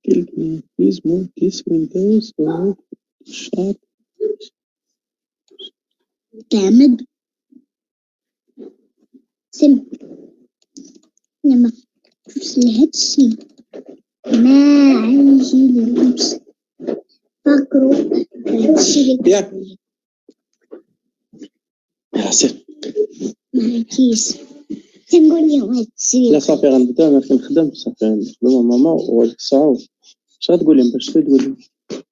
Please move this window so sharp. جامد سم لما هادشي ما عايشي للقمص فكروا هادشي Bien. Merci. معكيش تنقول لي هادشي لا صافي غنبدا ما كنخدم صافي نخدم ماما وهاديك الساعة اش غتقول لهم باش تقول لهم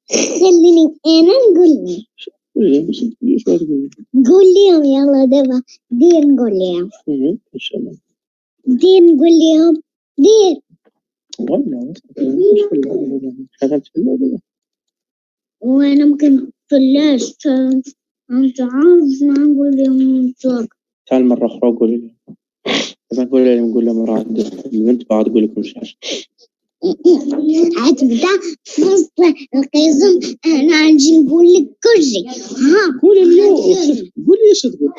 خليني انا نقول لي قول لهم باش تقول اش غتقول قول لهم يلا دابا دير نقول لهم لهم ان شاء الله دير نقول لهم دير والله مشكل شغال في اللعبة وانا ممكن فلاش انت عارف نقول لهم تعال مرة أخرى قول لهم نقول لهم راه عندي البنت باغا تقول لكم شي حاجة عتبدا في وسط القسم انا نجي نقول لك كل شيء ها قول اليوم قول لي اش تقول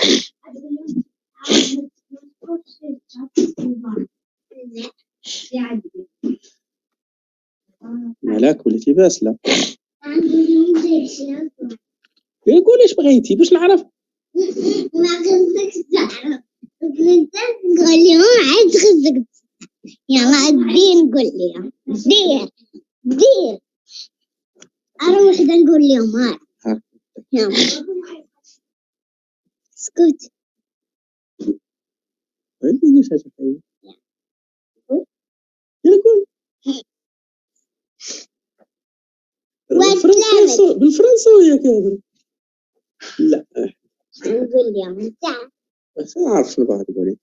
مالك وليتي باسلة قول اش بغيتي باش نعرف ما خصكش تعرف انت تقول لهم عاد خصك يلا دير نقول لهم دير انا وحده نقول لهم ها يلا اسكت قولي اش تقول قول بالفرنساوية كيهضروا لا نقول لهم انت نعرف شنو باغا تقولي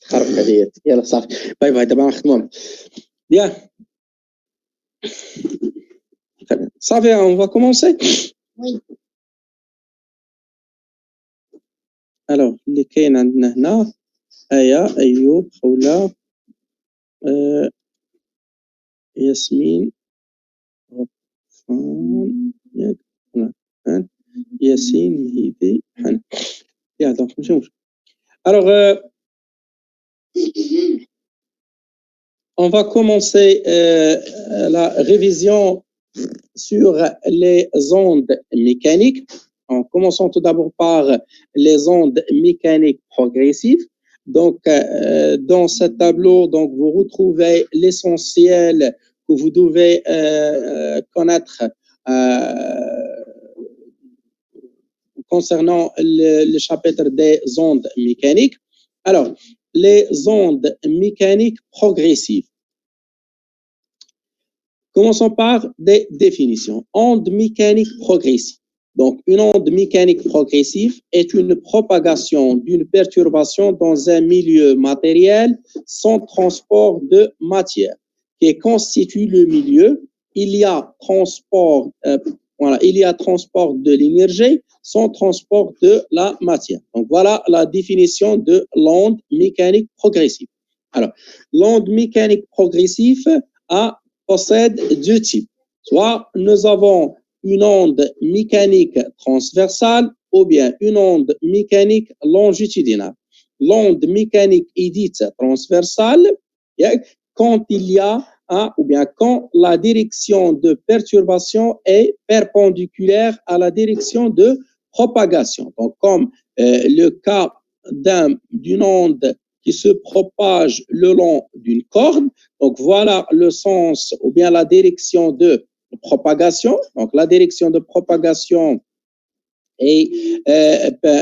خرب عليا يلا صافي باي باي دابا نخدمو بيان صافي on va commencer وي alors اللي كاين عندنا هنا آية أيوب خولة ياسمين غفران ياسين مهيدي حنا يا دونك ماشي مشكل alors on va commencer la révision sur les ondes mécaniques en commençant tout d'abord par les ondes mécaniques progressives. Donc, dans ce tableau, donc, vous retrouvez l'essentiel que vous devez connaître concernant le chapitre des ondes mécaniques. Alors, les ondes mécaniques progressives. Commençons par des définitions. Onde mécanique progressive. Donc, une onde mécanique progressive est une propagation d'une perturbation dans un milieu matériel sans transport de matière, qui constitue le milieu. Il y a transport de l'énergie sans transport de la matière. Donc, voilà la définition de l'onde mécanique progressive. Alors, l'onde mécanique progressive possède deux types. Soit nous avons une onde mécanique transversale ou bien une onde mécanique longitudinale. L'onde mécanique est dite transversale quand il y a ou bien quand la direction de perturbation est perpendiculaire à la direction de propagation. Donc, comme le cas d'une onde qui se propage le long d'une corde. Donc, voilà le sens ou bien la direction de propagation. Donc, la direction de propagation est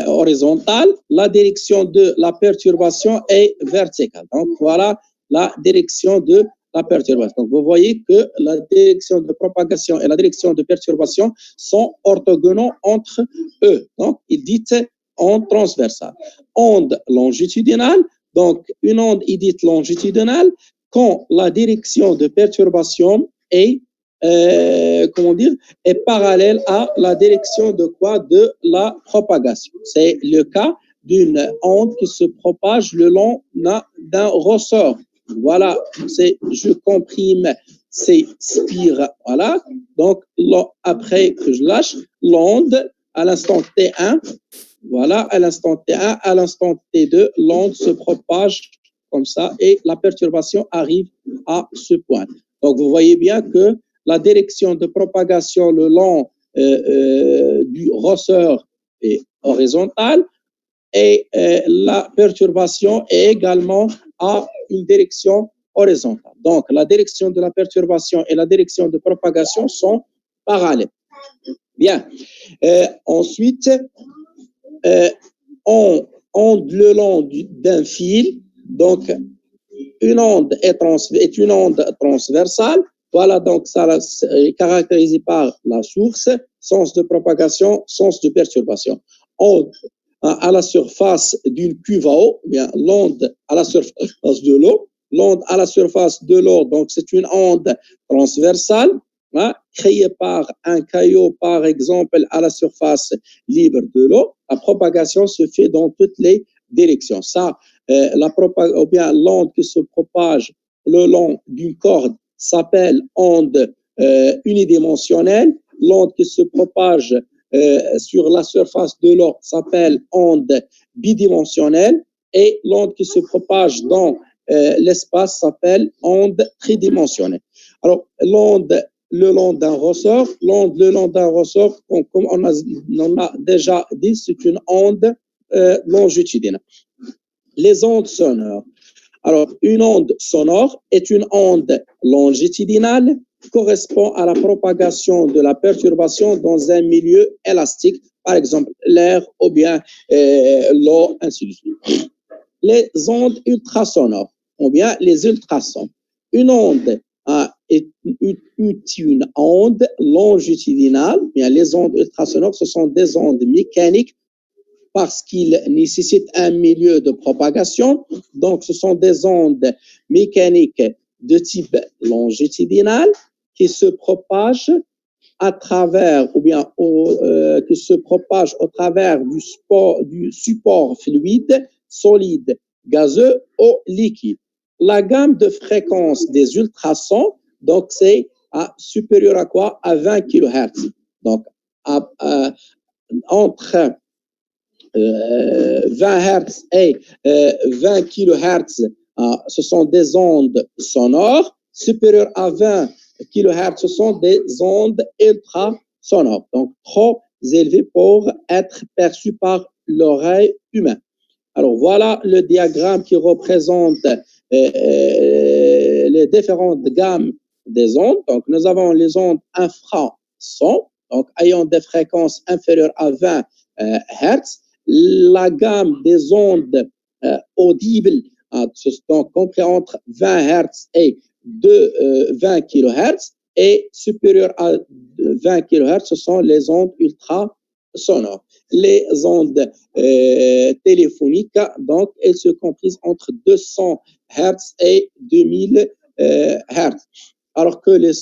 horizontale. La direction de la perturbation est verticale. Donc, voilà la direction de la perturbation. Donc, vous voyez que la direction de propagation et la direction de perturbation sont orthogonaux entre eux. Donc, il dit onde transversale. Onde longitudinale. Donc, une onde est dite longitudinale quand la direction de perturbation est, est parallèle à la direction de quoi? De la propagation. C'est le cas d'une onde qui se propage le long d'un ressort. Voilà, c'est je comprime, c'est spire. Voilà, donc après que je lâche, l'onde à l'instant T1, voilà, à l'instant T1, à l'instant T2, l'onde se propage comme ça et la perturbation arrive à ce point. Donc, vous voyez bien que la direction de propagation le long du ressort est horizontale et la perturbation est également à une direction horizontale. Donc, la direction de la perturbation et la direction de propagation sont parallèles. Bien. Ensuite, onde le long d'un fil. Donc, une onde est une onde transversale. Voilà, donc ça est caractérisé par la source, sens de propagation, sens de perturbation. Onde à la surface d'une cuve à eau, bien l'onde à la surface de l'eau. L'onde à la surface de l'eau, donc c'est une onde transversale, hein, créée par un caillot, par exemple, à la surface libre de l'eau. La propagation se fait dans toutes les directions. Ça, ou bien l'onde qui se propage le long d'une corde s'appelle onde unidimensionnelle. L'onde qui se propage sur la surface de l'eau s'appelle onde bidimensionnelle et l'onde qui se propage dans l'espace s'appelle onde tridimensionnelle. Alors, l'onde le long d'un ressort, l'onde le long d'un ressort, comme on a déjà dit, c'est une onde longitudinale. Les ondes sonores. Alors, une onde sonore est une onde longitudinale correspond à la propagation de la perturbation dans un milieu élastique, par exemple l'air ou bien l'eau, ainsi de suite. Les ondes ultrasonores ou bien les ultrasons. Une onde est une onde longitudinale. Bien, les ondes ultrasonores, ce sont des ondes mécaniques parce qu'ils nécessitent un milieu de propagation. Donc, ce sont des ondes mécaniques de type longitudinal qui se propagent à travers, ou bien qui se propagent au travers du support fluide, solide, gazeux ou liquide. La gamme de fréquences des ultrasons, donc c'est supérieur à quoi? À 20 kHz. Donc, entre 20 Hz et 20 kHz, ce sont des ondes sonores. Supérieures à 20 kHz, ce sont des ondes ultrasonores, donc trop élevées pour être perçues par l'oreille humaine. Alors, voilà le diagramme qui représente les différentes gammes des ondes. Donc, nous avons les ondes infrasons, donc ayant des fréquences inférieures à 20 Hz. La gamme des ondes audibles, donc compris entre 20 Hz et 20 kHz, et supérieures à 20 kHz, ce sont les ondes ultrasonores. Les ondes téléphoniques, donc, elles se comprisent entre 200 Hz et 2000 Hz. Alors que les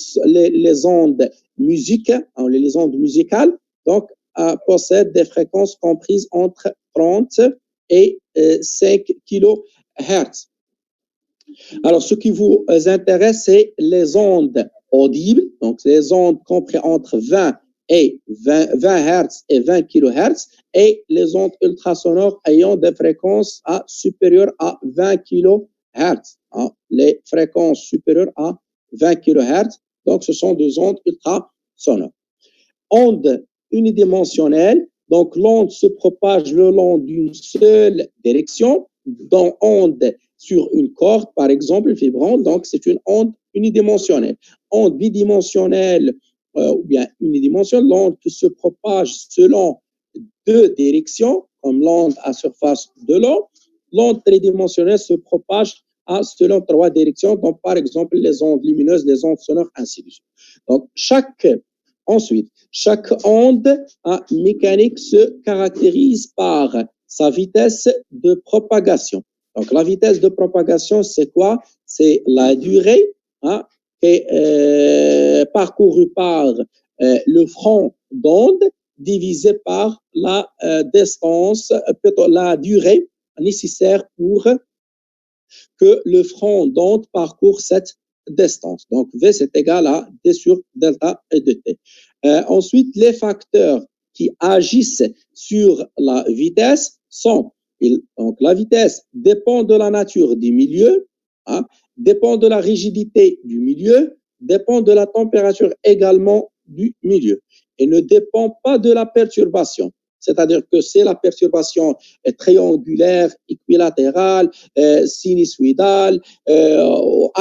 ondes les ondes musicales, donc, possèdent des fréquences comprises entre 30 et 5 kHz. Alors, ce qui vous intéresse, c'est les ondes audibles, donc les ondes comprises entre 20 Hz et 20 kHz, et les ondes ultrasonores ayant des fréquences supérieures à 20 kHz. Les fréquences supérieures à 20 kHz, donc ce sont des ondes ultrasonores. Ondes unidimensionnelles, donc l'onde se propage le long d'une seule direction, dans onde sur une corde, par exemple, vibrante, donc c'est une onde unidimensionnelle. Onde bidimensionnelle ou bien unidimensionnelle, l'onde qui se propage selon deux directions, comme l'onde à surface de l'eau. L'onde tridimensionnelle se propage selon trois directions, donc par exemple les ondes lumineuses, les ondes sonores, ainsi de suite. Donc ensuite, chaque onde mécanique se caractérise par sa vitesse de propagation. Donc, la vitesse de propagation, c'est quoi? C'est la durée qui est parcourue par le front d'onde divisé par la distance, plutôt la durée nécessaire pour que le front d'onde parcourt cette distance. Donc, V, c'est égal à D sur delta et de T. Ensuite, les facteurs qui agissent sur la vitesse sont, donc la vitesse dépend de la nature du milieu, dépend de la rigidité du milieu, dépend de la température également du milieu et ne dépend pas de la perturbation. C'est-à-dire que c'est la perturbation triangulaire, équilatérale, sinusoïdale,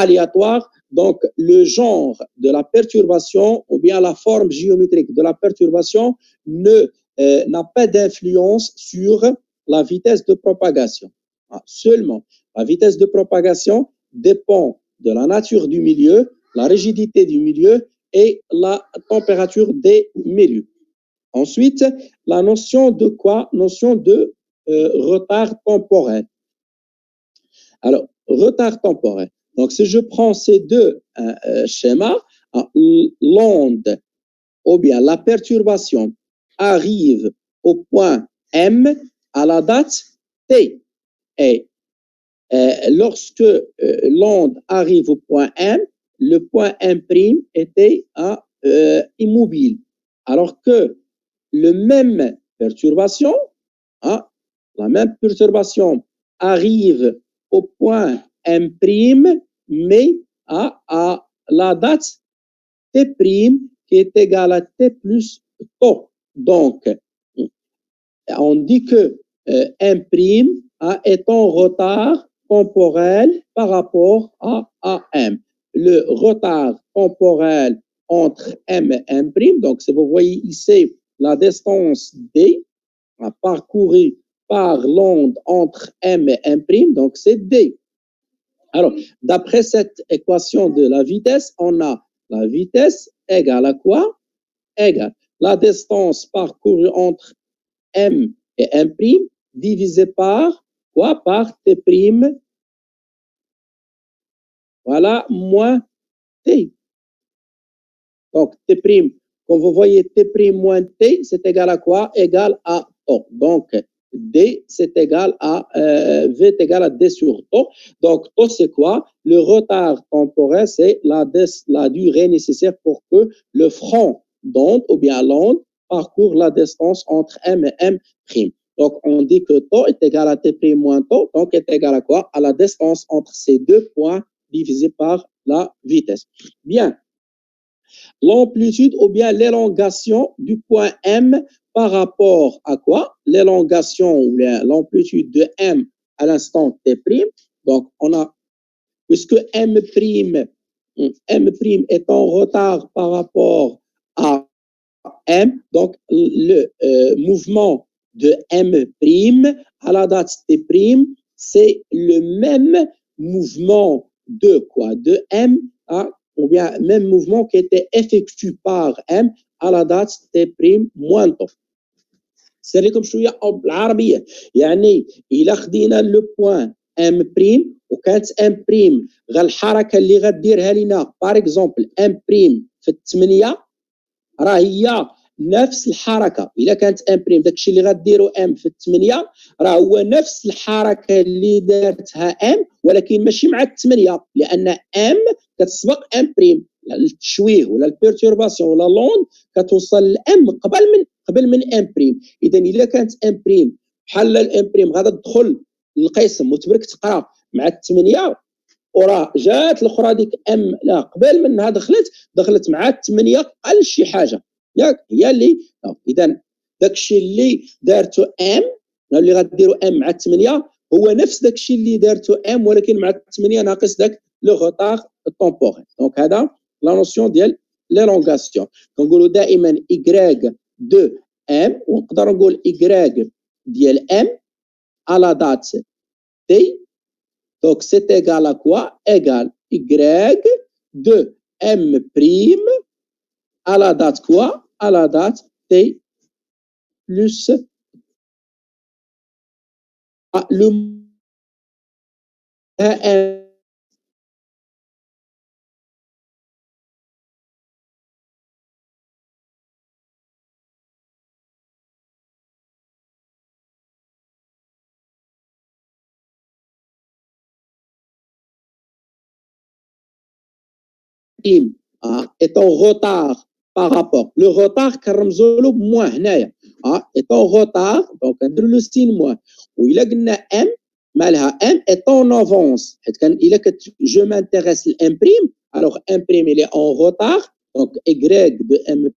aléatoire. Donc, le genre de la perturbation ou bien la forme géométrique de la perturbation n'a pas d'influence sur la vitesse de propagation. Seulement, la vitesse de propagation dépend de la nature du milieu, la rigidité du milieu et la température des milieux. Ensuite, la notion de quoi? Notion de retard temporel. Alors, retard temporel. Donc, si je prends ces deux schémas, l'onde ou bien la perturbation arrive au point M à la date T. Et lorsque l'onde arrive au point M, le point M' était immobile. Alors que la même perturbation arrive au point M', mais à la date T' qui est égale à T plus tau. Donc, on dit que M' est en retard temporel par rapport à M. Le retard temporel entre M et M', donc si vous voyez ici la distance D parcourue par l'onde entre M et M', donc c'est D. Alors, d'après cette équation de la vitesse, on a la vitesse égale à quoi? Égale la distance parcourue entre M et M' divisé par quoi? Par T'. Voilà, moins T. Donc, T', comme vous voyez, T' moins T, c'est égal à quoi? Égal à tau. Donc, D, c'est égal à V est égal à D sur tau. Donc, tau, c'est quoi? Le retard temporel, c'est la durée nécessaire pour que le front d'onde ou bien l'onde parcourt la distance entre M et M'. Donc, on dit que tau est égal à T' moins tau, donc est égal à quoi? À la distance entre ces deux points divisé par la vitesse. Bien. L'amplitude ou bien l'élongation du point M par rapport à quoi? L'élongation ou l'amplitude de M à l'instant T'. Donc, on a, puisque M' est en retard par rapport à M, donc le mouvement de M' à la date T', c'est le même mouvement de quoi? De M ou bien même mouvement qui était effectué par M à la date T' moins tau. سألكم شوية بالعربية يعني إلا خدينا لو بوان ام بريم وكانت ام بريم غير الحركة اللي غديرها لنا باغ اكزومبل ام بريم في الثمانية راه هي نفس الحركه. الا كانت ام بريم داكشي اللي غديروا ام في الثمانيه راه هو نفس الحركه اللي دارتها ام ولكن ماشي مع الثمانيه لان ام كتسبق ام بريم. التشويه ولا البيرتورباسيون ولا لوند كتوصل لام قبل من ام بريم. اذا الا كانت ام بريم بحال الام بريم غادا تدخل للقسم وتبرك تقرا مع الثمانيه وراه جات الاخرى ديك ام لا قبل منها دخلت مع الثمانيه قل شي حاجه ياك هي اللي اذا داكشي اللي دارته ام اللي غديروا ام مع الثمانيه هو نفس داكشي اللي دارته ام ولكن مع الثمانيه ناقص داك لو روتار temporel. دونك هذا لا نوسيون ديال ليلونغاسيون. كنقولوا دائما y دو ام ونقدر نقول y ديال ام على دات تي. Donc, c'est égal à quoi? Égal Y de M' à la date quoi? À la date T plus le est en retard par rapport. Le retard كنرمزوا moins هنايا est en retard donc نديروا le signe moins. وإلا قلنا M مالها M est en avance حيت كان إلا je m'intéresse l'M' alors M', il est en retard, donc Y de M',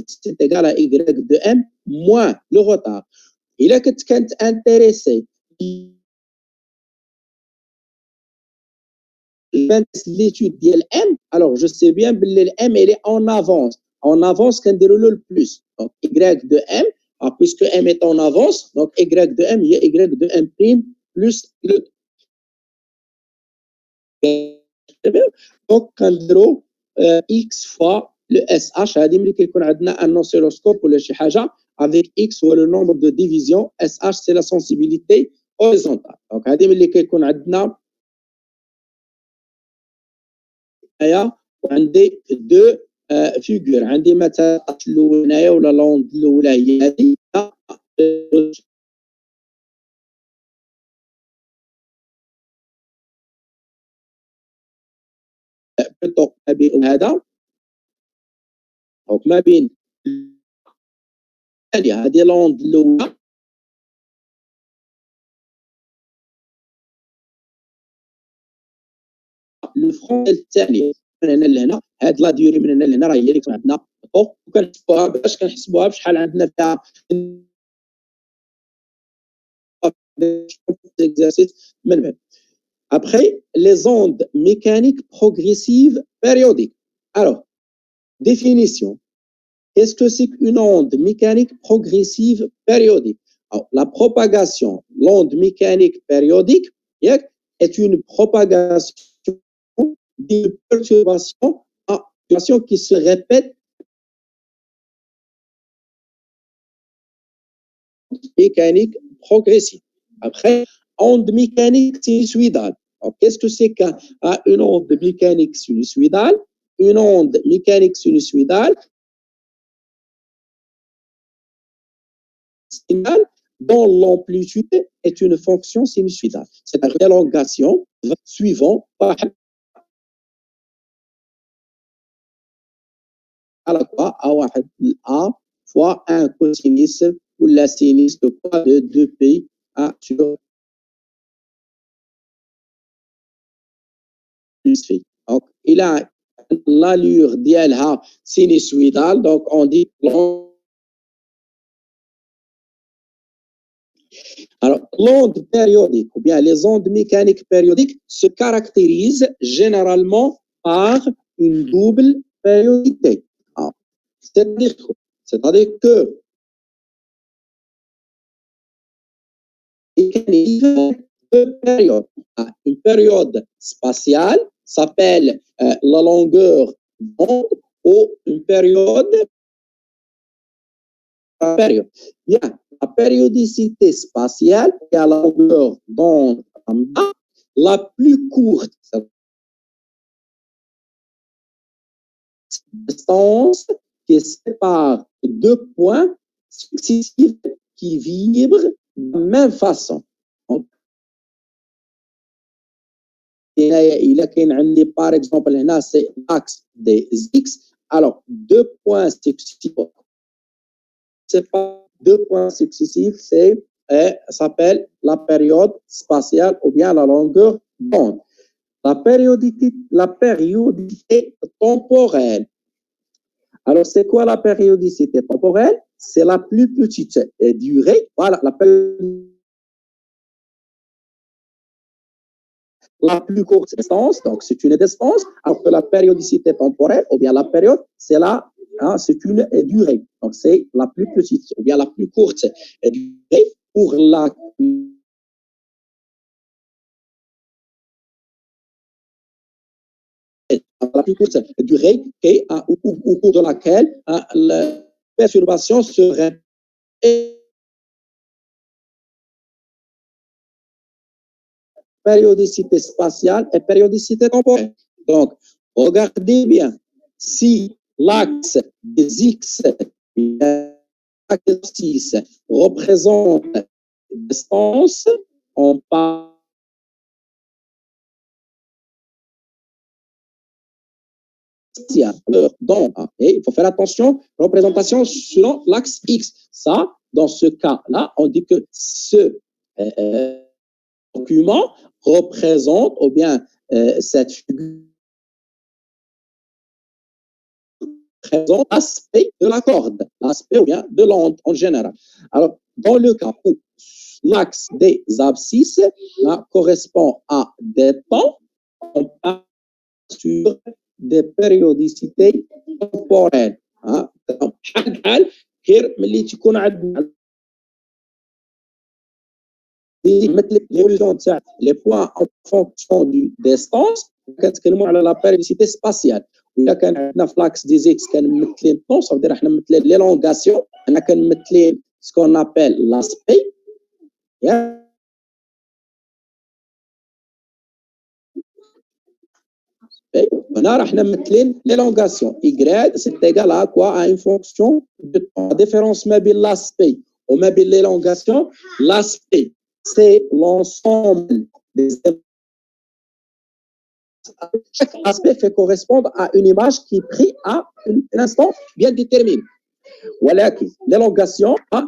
c'est égal à Y de M moins le retard. Il a que tu es intéressé l'étude de M, alors je sais bien que le M elle est en avance. En avance, qu'on déroule le plus. Donc Y de M, puisque M est en avance, donc Y de M, il y a Y de M' plus le. Donc, qu'on déroule X fois le SH, هذه ملي كيكون عندنا un oscilloscope ولا شي حاجة avec X هو le nombre de divisions, SH c'est la sensibilité horizontale. Donc هذه ملي كيكون عندنا وعندي دو فيغور، عندي مثلا الاولى هنايا ولا لوند الاولى هي هذه ما بين هذا دونك ما بين هذه لوند الاولى لو فرون الثاني من هنا لهنا، هاد لا ديوري من هنا لهنا راه هي اللي كان عندنا وكنحسبوها باش كنحسبوها بشحال عندنا فيها exercice manuel. Après, les ondes mécaniques progressives périodiques. Alors, définition. Qu'est-ce que c'est qu'une onde mécanique progressive périodique? Alors, la propagation, l'onde mécanique périodique est une propagation de perturbation qui se répète mécanique progressive. Après, onde mécanique sinusoïdale. Qu'est-ce que c'est qu'une onde mécanique sinusoïdale? Une onde mécanique sinusoïdale dont l'amplitude est une fonction sinusoïdale. C'est-à-dire l'élongation suivant à quoi A fois un cosinus ou la sinus de quoi de 2π sur plus phi. Donc, il a l'allure d'ILH sinusoïdale, donc on dit alors, l'onde périodique ou bien les ondes mécaniques périodiques se caractérisent généralement par une double périodicité. C'est-à-dire que deux périodes. Une période spatiale s'appelle la longueur d'onde ou une période. Bien, la périodicité spatiale est à la longueur d'onde la plus courte. Distance qui sépare deux points successifs qui vibrent de la même façon. Il a qu'un عندي par exemple هنا c'est l'axe des X. Alors deux points successifs, c'est pas deux points successifs, c'est s'appelle la période spatiale ou bien la longueur d'onde. La périodicité temporelle. Alors, c'est quoi la périodicité temporelle? C'est la plus petite durée. Voilà, la plus courte distance, donc c'est une distance, alors que la périodicité temporelle, ou bien la période, c'est c'est une durée. Donc, c'est la plus petite, ou bien la plus courte durée pour la plus courte durée au cours de laquelle la perturbation serait périodicité spatiale et périodicité temporelle. Donc, regardez bien, si l'axe des X représente une distance, on parle donc, et il faut faire attention, représentation selon l'axe X. Ça, dans ce cas-là, on dit que ce document représente, ou bien cette figure présente l'aspect de la corde, l'aspect ou bien de l'onde en général. Alors, dans le cas où l'axe des abscisses correspond à des temps, on parle sur des périodicités temporelles. بحال غير ملي تكون عندنا مثل ليفولوسيون تاع لي بوين ان فونكسيون دو ديستانس كنتكلموا على لا بيريوديسيتي سباسيال. وإلا كان عندنا في لاكس دي زيكس كنمثلين طون صافي احنا ممثلين ليلونغاسيون، حنا كنمثلين سكون ابل لاسبي. هنا راح نمثلين ليلونغاسيون y c'est égal à quoi, à une fonction de temps. La différence ما بين l'aspect وما بين l'élongation, l'aspect c'est l'ensemble des chaque aspect fait correspondre à une image qui est prise à un instant bien déterminé. ولكن l'élongation va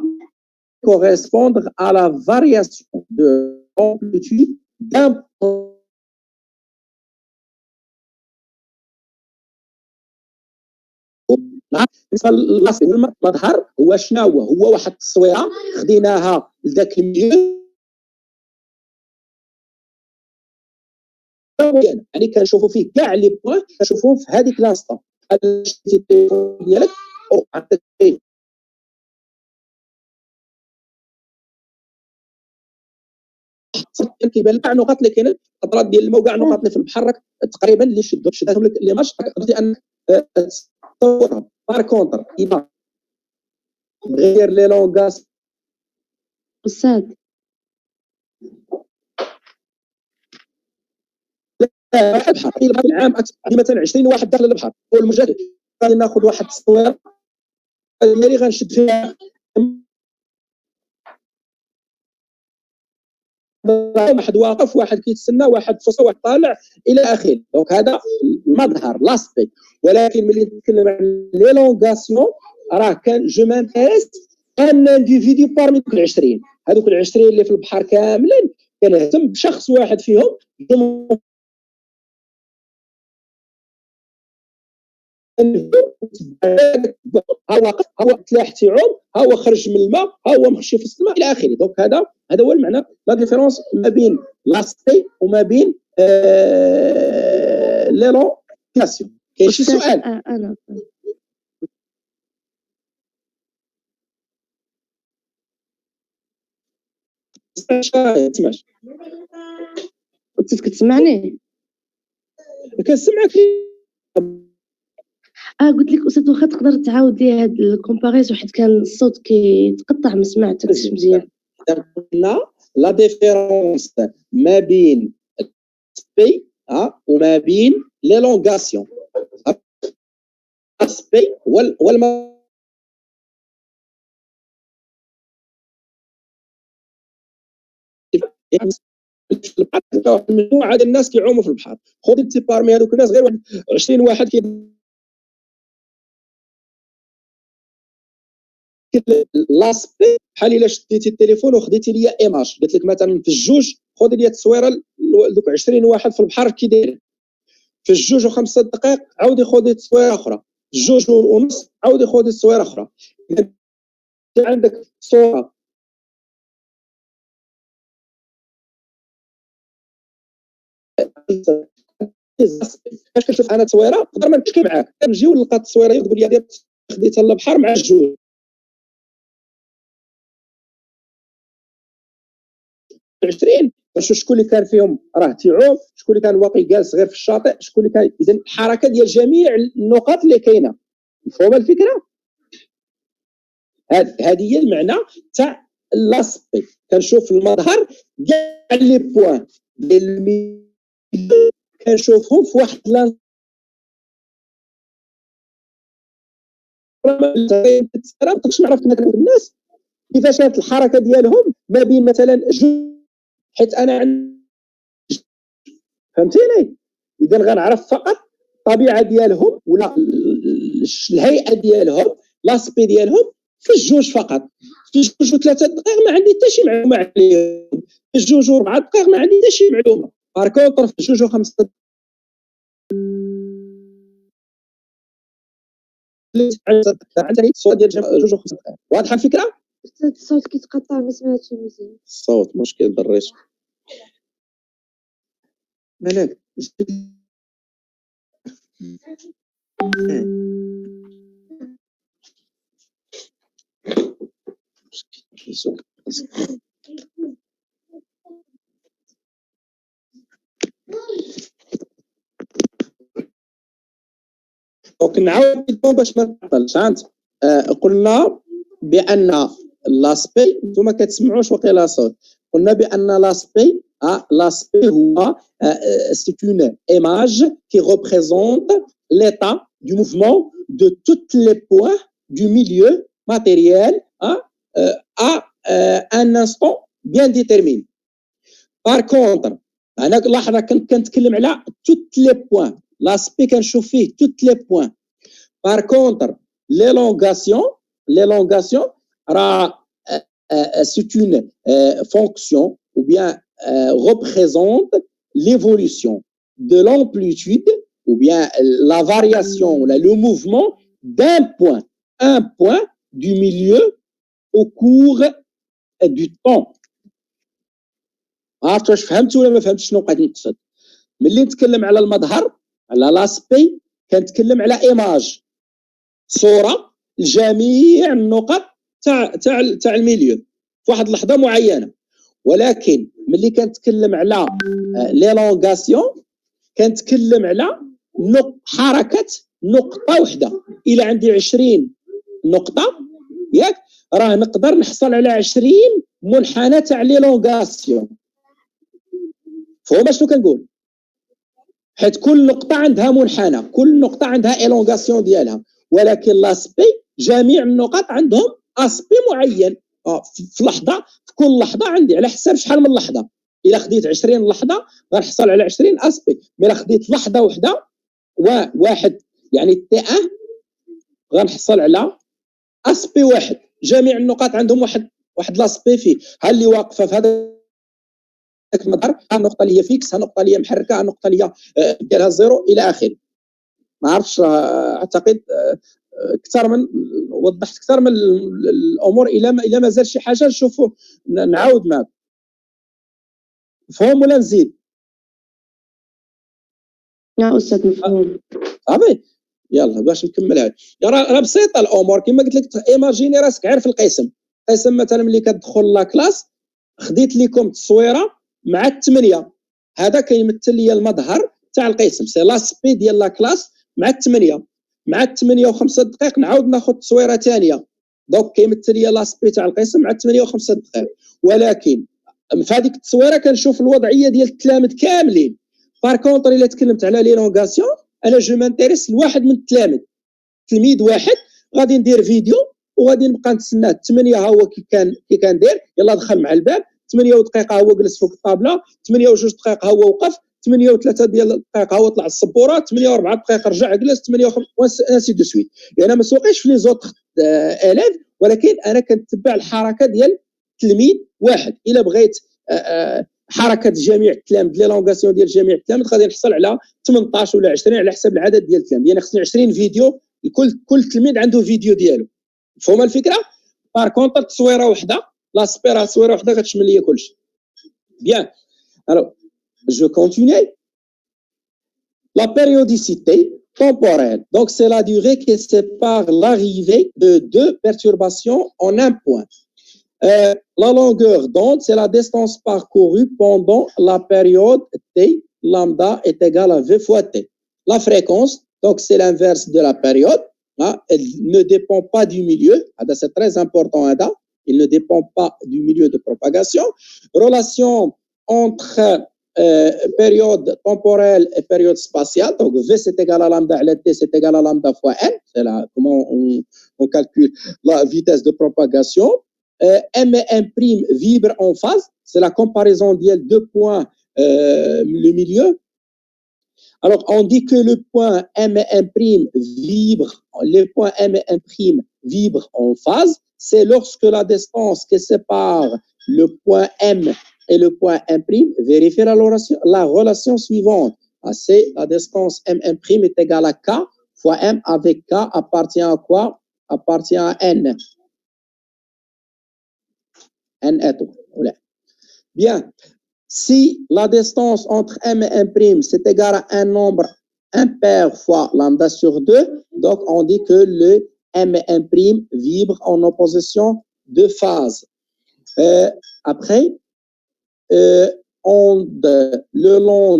correspondre à la variation de l'amplitude d'un point. المظهر هو شنو هو واحد التصويره خديناها لذاك الميو، يعني كنشوفوا فيه كاع لي بوين كنشوفوهم في هذيك لانستون. شتي التليفون ديالك او عندك كيبان لك كاع النقاط اللي كاينين، القطرات ديال الماء وكاع النقاط اللي في البحر تقريبا اللي شدهم لك ليماج قدرتي انك تصورهم. بار كونتر اذا غير لي لونغاس استاذ البحر الى العام مثلا 20 واحد داخل البحر والمجرد غادي ناخذ واحد التصويره اللي غنشد فيها واحد واقف واحد كيتسنى واحد فصل واحد طالع الى اخره. دونك هذا المظهر لاسبي. ولكن ملي نتكلم عن لي لونغاسيون راه كان جو مانتيريس ان انديفيديو بارمي دوك 20 هذوك 20 اللي في البحر كاملين كنهتم بشخص واحد فيهم. ها واقف ها هو تلاح تيعوم ها هو خرج من الماء ها هو مخشي في السماء الى اخره. دونك هذا هو المعنى لا ديفيرونس ما بين لاسبي وما بين ليلونغاسيون. كاين شي سؤال؟ انا تسمعش كنت كتسمعني؟ كنسمعك. قلت لك استاذ واخا تقدر تعاود لي هاد الكومباريزون حيت كان الصوت كيتقطع ما سمعتكش مزيان. قلنا لا ديفيرونس ما بين السبي وما بين ليلونغاسيون. السبي والما مجموعه ديال الناس كيعوموا في البحر. خذي انت بارمي هذوك الناس غير واحد 20 واحد لاسبي بحال الا شديتي التليفون وخديتي ليا ايماج قلت لك مثلا في الجوج خذي ليا التصويره دوك 20 واحد في البحر كي دايرين في الجوج وخمسة دقائق عاودي خذي تصويره اخرى في الجوج ونص عاودي خذي تصويره اخرى. اذا عندك صوره فاش كنشوف انا تصويره نقدر ما نمشي معاك نجيو نلقى التصويره تقول لي خديتها للبحر مع الجوج 20 شكون اللي كان فيهم راه تيعوم شكون اللي كان واقي جالس غير في الشاطئ شكون اللي كان. اذا الحركه ديال جميع النقاط اللي كاينه مفهومه الفكره. هذه هي المعنى تاع لاسبي. كنشوف المظهر كاع لي بوين ديال كنشوفهم في واحد ما نقدرش نعرف مثلا الناس كيفاش كانت الحركه ديالهم ما بين مثلا حيت انا فهمتيني. اذا غنعرف فقط الطبيعه ديالهم ولا الهيئه ديالهم لاسبي ديالهم في الجوج فقط. في الجوج وثلاثه دقائق ما عندي حتى شي معلومه عليهم. في الجوج وربعه دقائق ما عندي حتى شي معلومه. بار كونتر في الجوج وخمسه عندنا الصوره ديال جوج و 5 دقائق. واضحه الفكره؟ الصوت كيتقطع ما سمعتش مزيان. الصوت مشكل ضريش مالك دونك نعاود باش ما نعطلش. قلنا بان لاسبي، نتوما كتسمعوش وقيلا صوت. قلنا بان لاسبي هو c'est une image qui représente l'état du mouvement de tous les points du milieu matériel à un instant bien déterminé. Par contre, انا لاحظ كنتكلم على toutes les points. لاسبي كنشوف فيه toutes les points. Par contre, l'élongation c'est une fonction ou bien représente l'évolution de l'amplitude ou bien la variation, le mouvement d'un point, un point du milieu au cours du temps. عرفت واش فهمت ولا ما فهمتش شنو قاعد نقصد؟ ملي نتكلم على المظهر على لاسبي كنتكلم على ايماج، صوره لجميع النقط تاع الميليو في واحد اللحظه معينه. ولكن ملي كنتكلم على ليلونغاسيون كنتكلم على حركه نقطه واحده. الى عندي 20 نقطه ياك راه نقدر نحصل على 20 منحنى تاع ليلونغاسيون. فهمت شنو كنقول؟ حيت كل نقطه عندها منحنى، كل نقطه عندها ايلونغاسيون ديالها. ولكن لاسبي جميع النقط عندهم اسبي معين في لحظه، في كل لحظه عندي على حساب شحال من لحظه. الا خديت 20 لحظه غنحصل على 20 اسبي، ملي خديت لحظه واحده واحد يعني تي ان غنحصل على اسبي واحد. جميع النقاط عندهم واحد لاسبي فيه. ها اللي واقفه في هذا المظهر، ها النقطه اللي هي فيكس، ها النقطه اللي هي محركه، ها النقطه اللي هي ديالها زيرو الى اخره. ما عرفتش، اعتقد اكثر من وضحت اكثر من الامور. الى ما زال شي حاجه نشوفوا نعاود معك. مفهوم ولا نزيد؟ يا استاذ مفهوم. صافي يلا باش نكملها. راه بسيطه الامور كما قلت لك. ايماجيني راسك عارف القسم مثلا ملي كتدخل لا كلاس خديت لكم التصويره مع الثمانيه، هذا كيمثل لي المظهر تاع القسم. سي لاسبي ديال لا كلاس مع الثمانيه، مع الثمانيه و5 دقائق نعاود ناخذ تصويره ثانيه. دونك كيمثل لي لاسبي تاع القسم مع الثمانيه و5 دقائق. ولكن في هذيك التصويره كنشوف الوضعيه ديال التلاميذ كاملين. بار كونطر الا تكلمت على ليلونغاسيون انا جو مانتيريس لواحد من التلاميذ، تلميذ واحد غادي ندير فيديو وغادي نبقى نتسناه. 8 ها هو كي كان داير، يلا دخل مع الباب. 8 ودقيقه هو جلس فوق الطابله، 8 و2 دقائق هو وقف، 8 و3 ديال الدقائق هو طلع السبوره، 8 و4 دقائق رجع جلس، 8 وانسي دو سويت. يعني ما سوقيش في لي زوتر الاف، ولكن انا كنتبع الحركه ديال تلميذ واحد. الا بغيت حركه جميع التلاميذ، ليلونغاسيون ديال جميع التلاميذ، غادي نحصل على 18 ولا 20 على حسب العدد ديال التلاميذ. يعني خصني 20 فيديو، كل تلميذ عنده فيديو ديالو. مفهومه الفكره؟ بار كونطر تصويره وحده، لاسبيرا تصويره وحده غتشمل ليا كلشي. بيان. الو جو كونتيني. La périodicité temporelle, donc c'est la durée qui sépare l'arrivée de deux perturbations en un point. La longueur d'onde, c'est la distance parcourue pendant la période T. Lambda est égal à V fois T. La fréquence, donc c'est l'inverse de la période. Elle ne dépend pas du milieu. C'est très important. Il ne dépend pas du milieu de propagation. Relation entre période temporelle et période spatiale. Donc V c'est égal à lambda, T c'est égal à lambda fois N. C'est là comment on calcule la vitesse de propagation. M et M' vibrent en phase. C'est la comparaison des deux points, le milieu. Alors, on dit que le point M et M' vibre, les points M et M' vibrent en phase. C'est lorsque la distance qui sépare le point M et le point M', vérifiez la relation suivante. C'est la distance M' est égale à K fois M avec K appartient à quoi? Appartient à N. N étoile. Bien. Si la distance entre M et M' c'est égal à un nombre impair fois lambda sur 2, donc on dit que le M et M' vibrent en opposition de phase. Après, le long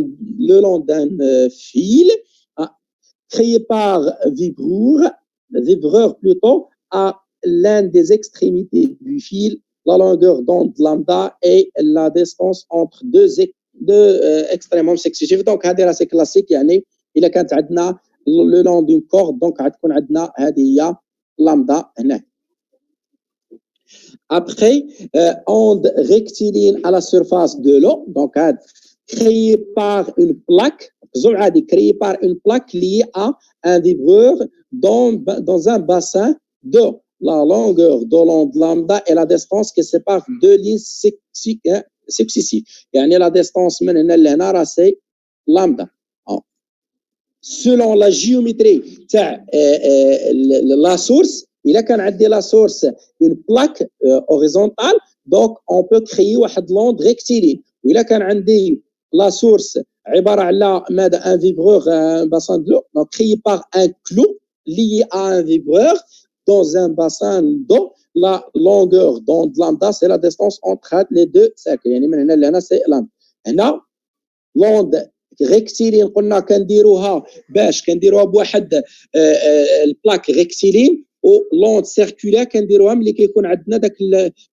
d'un fil créé par vibreur plutôt, à l'un des extrémités du fil, la longueur d'onde lambda et la distance entre deux extrêmement successifs. Donc, c'est classique. يعني إذا كانت عندنا le long d'une corde, donc غتكون عندنا هذه هي lambda هنا. Après, onde rectiligne à la surface de l'eau, donc créée par une plaque, créée par une plaque liée à un vibreur dans un bassin d'eau. La longueur de l'onde lambda et la distance qui sépare deux lignes successives. يعني la distance من هنا لهنا راه سي lambda. Selon la géométrie تاع la source, il كان عندي la source une plaque horizontale, donc on peut créer واحد l'onde rectiligne. وإلا كان عندي la source عبارة على ماذا un vibreur un bassin d'eau, donc créé par un clou lié à un vibreur dans un bassin d'eau. La longueur d'onde lambda c'est la distance entre les deux cercles. يعني من هنا لهنا c'est lambda. هنا l'onde ريكتيلين قلنا كنديروها بواحد البلاك ريكتيلين ولوند سيركولير كنديروها ملي كيكون عندنا داك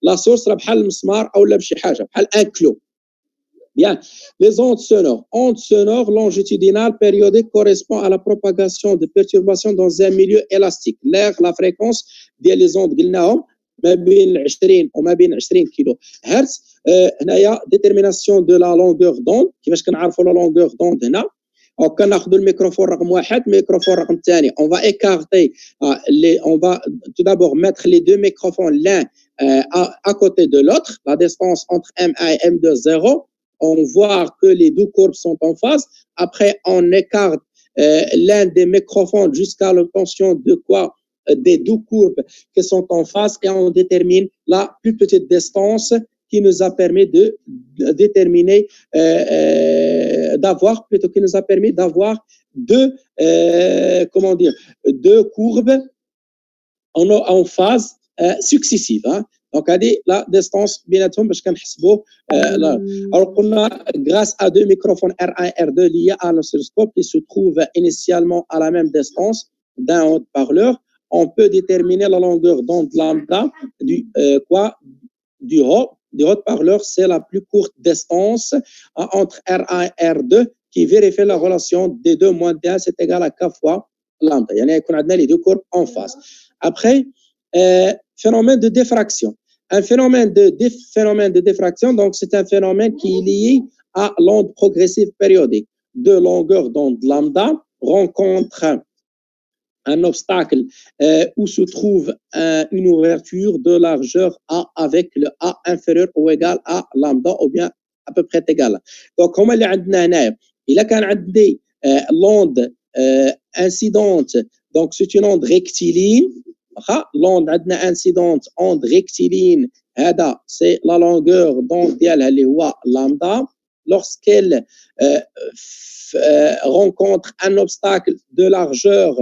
لا سورس راه بحال المسمار اولا بشي حاجه بحال ان كلو. Bien, les ondes sonores longitudinales périodiques correspond à la propagation de perturbations dans un milieu élastique. L'air, la fréquence ديال les ondes قلناهم ما بين 20 وما بين 20 كيلو هرتز. هنايا détermination de la longueur d'onde. كيفاش كنعرفوا la longueur d'onde هنا؟ او كناخذوا الميكروفون رقم 1 الميكروفون رقم 2 on va écarter on va tout d'abord mettre les deux microphones l'un à côté de l'autre. La distance entre M1 et M2 0. On voit que les deux courbes sont en phase. Après, on écarte l'un des microphones jusqu'à l'obtention de quoi? Des deux courbes qui sont en phase et on détermine la plus petite distance qui nous a permis de déterminer, qui nous a permis d'avoir deux courbes en phase successive. Hein. Donc, la distance بيناتهم باش كنحسبوا alors qu'on a grâce à deux microphones R1 et R2 liés à l'oscilloscope qui se trouvent initialement à la même distance d'un haut-parleur, on peut déterminer la longueur d'onde lambda du haut-parleur. C'est la plus courte distance entre R1 et R2 qui vérifie la relation des deux moins d1 c'est égal à K fois lambda. يعني يكون عندنا les deux courbes en phase. Après, phénomène de diffraction. Un phénomène de diffraction, donc c'est un phénomène qui est lié à l'onde progressive périodique. De longueur d'onde lambda rencontre un obstacle où se trouve une ouverture de largeur A avec le A inférieur ou égal à lambda ou bien à peu près égal. Donc, comme il y a هنايا إلا كان عندي l'onde incidente, donc c'est une onde rectiligne. L'onde عندنا incidente onde rectiligne هذا c'est la longueur d'onde ديالها اللي هو lambda. Lorsqu'elle rencontre un obstacle de largeur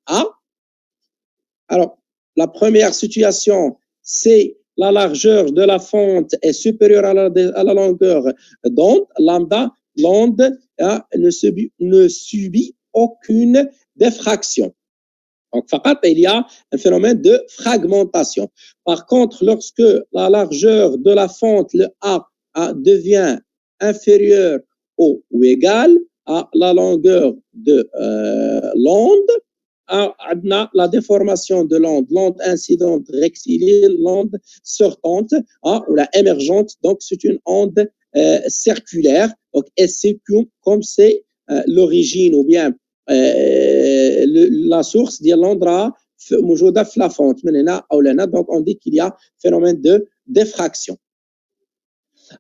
A, alors la première situation c'est la largeur de la fente est supérieure à la longueur d'onde lambda. L'onde ne subit aucune diffraction. Donc, il y a un phénomène de fragmentation. Par contre, lorsque la largeur de la fente, le A, devient inférieure ou égale à la longueur de l'onde, la déformation de l'onde incidente rectiligne, l'onde sortante ou la émergente, donc c'est une onde circulaire. Donc, c'est comme c'est l'origine ou bien la source ديال l'onde موجودة في la fente من هنا أو لهنا. Donc on dit qu'il y a phénomène de diffraction.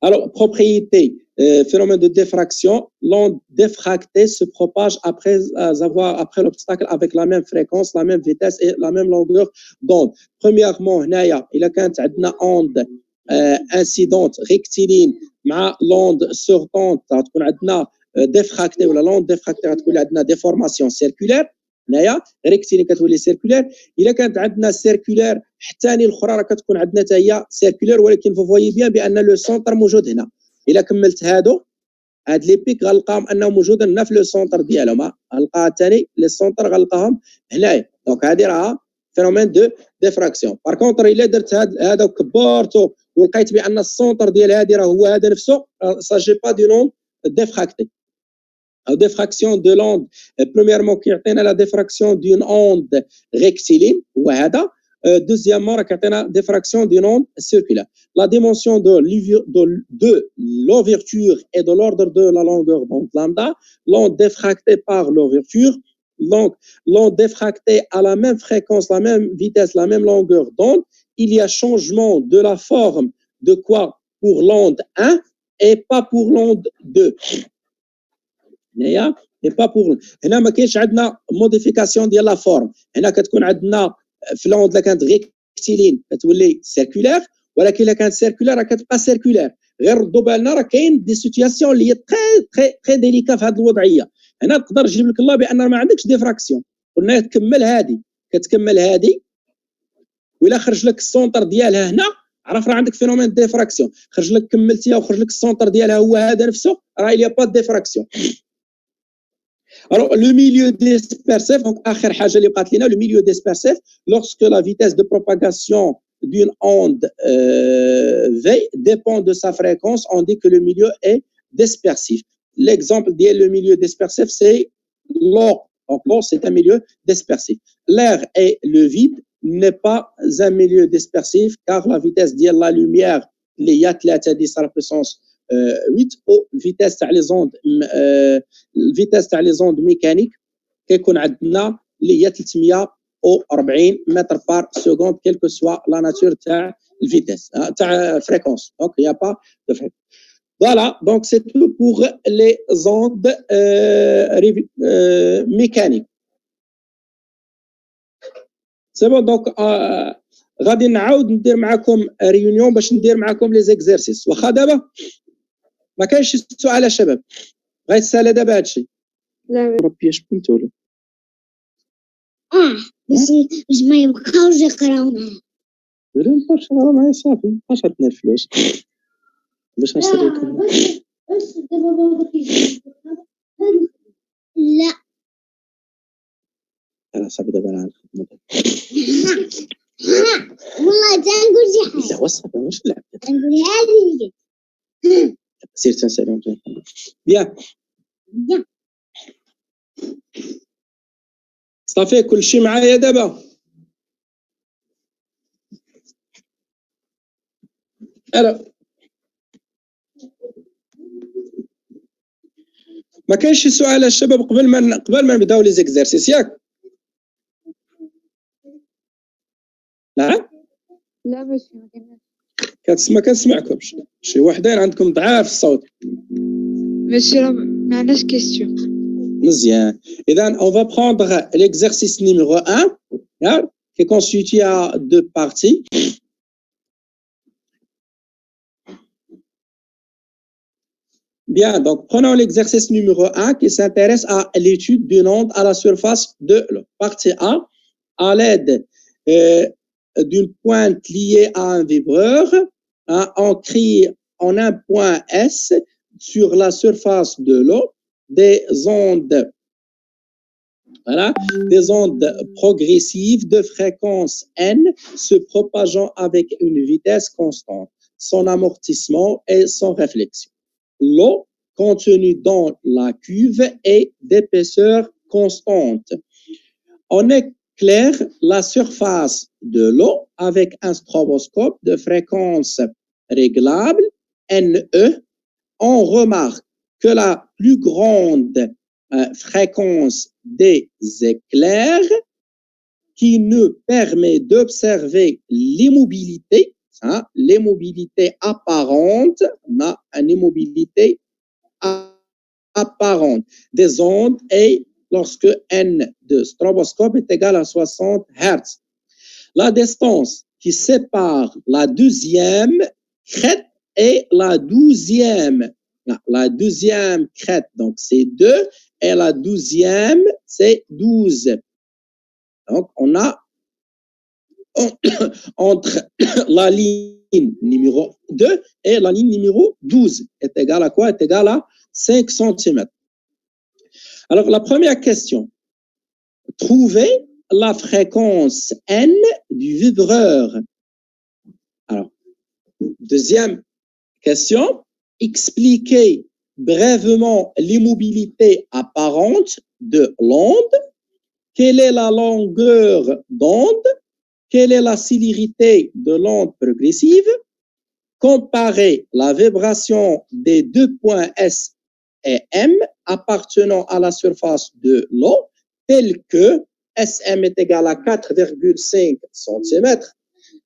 Alors, propriété, phénomène de diffraction, l'onde diffractée se propage après l'obstacle avec la même fréquence, la même vitesse et la même longueur d'onde. Premièrement, هنايا إلا كانت عندنا onde incidente rectiligne مع l'onde sortante تكون عندنا diffractée ولا l'onde diffractée غتكون عندنا déformation circulaire. هنايا ريكتيلين كتولي سيركولير. الا كانت عندنا سيركولير حتى الاخرى راه كتكون عندنا حتى هي سيركولير، ولكن فو فوي بيان بان لو سونتر موجود هنا. الا كملت هاد لي بيك غنلقاهم انهم موجودين هنا في لو سونتر ديالهم، غنلقاها ثاني لي سونتر غنلقاهم هنايا. دونك هادي راه فينومين دو ديفراكسيون. بار كونتر الا درت هذا وكبرته ولقيت بان السونتر ديال هادي راه هو هذا نفسه، ساجي با دو نون ديفراكتي. La diffraction de l'onde, premièrement, qui a la diffraction d'une onde rectiligne, deuxièmement, qui a la diffraction d'une onde circulaire. La dimension de l'ouverture est de l'ordre de la longueur d'onde lambda, l'onde diffractée par l'ouverture, donc l'onde diffractée à la même fréquence, la même vitesse, la même longueur d'onde, il y a changement de la forme de quoi pour l'onde 1 et pas pour l'onde 2. هنايا اي با بور هنا ما كاينش عندنا موديفيكاسيون ديال لا فورم. هنا كتكون عندنا في لوند الا كانت ريكتيلين كتولي سيركولير، ولكن الا كانت سيركولير راه كتبقى سيركولير. غير ردوا بالنا راه كاين دي سيتوياسيون اللي هي تري ديليكا في هذه الوضعيه. هنا تقدر تجيب لك الله بان ما عندكش ديفراكسيون، قلنا تكمل هذه كتكمل هذه ولا خرج لك السونتر ديالها هنا عرف راه عندك فينومين ديفراكسيون. خرج لك كملتيها وخرج لك السونتر ديالها هو هذا نفسه، راه il y a pas de diffraction. Alors, le milieu dispersif, donc, le milieu dispersif, lorsque la vitesse de propagation d'une onde V dépend de sa fréquence, on dit que le milieu est dispersif. L'exemple de le milieu dispersif, c'est l'eau. Donc, l'eau, c'est un milieu dispersif. L'air et le vide n'est pas un milieu dispersif, car la vitesse de la lumière, les yathlètes à 10 à la puissance 8 او الفيتاس تاع لي زوند الفيتاس تاع لي زوند ميكانيك كيكون عندنا اللي هي 340 متر بار سكوند كيلكو سوا لا ناتور تاع الفيتاس تاع فريكونس. دونك يا با دو فريكونس. فوالا دونك سي تو بور لي زوند ميكانيك. سي بون دونك غادي نعاود ندير معكم ريونيون باش ندير معكم لي زيكزيرسيس. واخا دابا ما كاينش سؤال يا شباب غيتسالى دابا هادشي. لا ربي اش كنتو له باش ما يبقاوش يقراو معاه. لا مابقاش نقرا معايا صافي مابقاش عندنا الفلوس باش نشري لكم. لا انا صافي دابا انا الخدمه والله تنقول شي حاجه. لا وصافي واش نلعب تنقول هذه سير تنسالهم بيان صافي كلشي معايا دابا. ما كاينش شي سؤال الشباب قبل ما نبداو لي زيكزيرسيس ياك؟ نعم لا باش ما كنسمعكمش شي وحدين عندكم ضعاف الصوت. ماشي راه ما عندناش كيستيون. مزيان. اذا on va prendre l'exercice numéro 1 qui est constitué à deux parties. Bien, donc prenons l'exercice numéro 1 qui s'intéresse à l'étude d'une onde à la surface de l'eau. Partie A, à l'aide d'une pointe liée à un vibreur, on crée en un point S sur la surface de l'eau des ondes, des ondes progressives de fréquence N se propageant avec une vitesse constante, son amortissement et son réflexion. L'eau contenue dans la cuve est d'épaisseur constante. On éclaire la surface de l'eau avec un stroboscope de fréquence réglable NE. On remarque que la plus grande fréquence des éclairs qui nous permet d'observer l'immobilité, hein, les mobilités apparentes, on a une immobilité apparente des ondes et lorsque n de stroboscope est égal à 60 Hz. La distance qui sépare la deuxième crête et la douzième. La deuxième crête, donc c'est 2, et la douzième, c'est 12. Donc, on a entre la ligne numéro 2 et la ligne numéro 12 est égal à quoi? Est égal à 5 cm. Alors, la première question, trouver la fréquence N du vibreur. Alors, deuxième question, expliquer brièvement l'immobilité apparente de l'onde. Quelle est la longueur d'onde? Quelle est la célérité de l'onde progressive? Comparer la vibration des deux points S et M appartenant à la surface de l'eau, tel que SM est égal à 4,5 cm.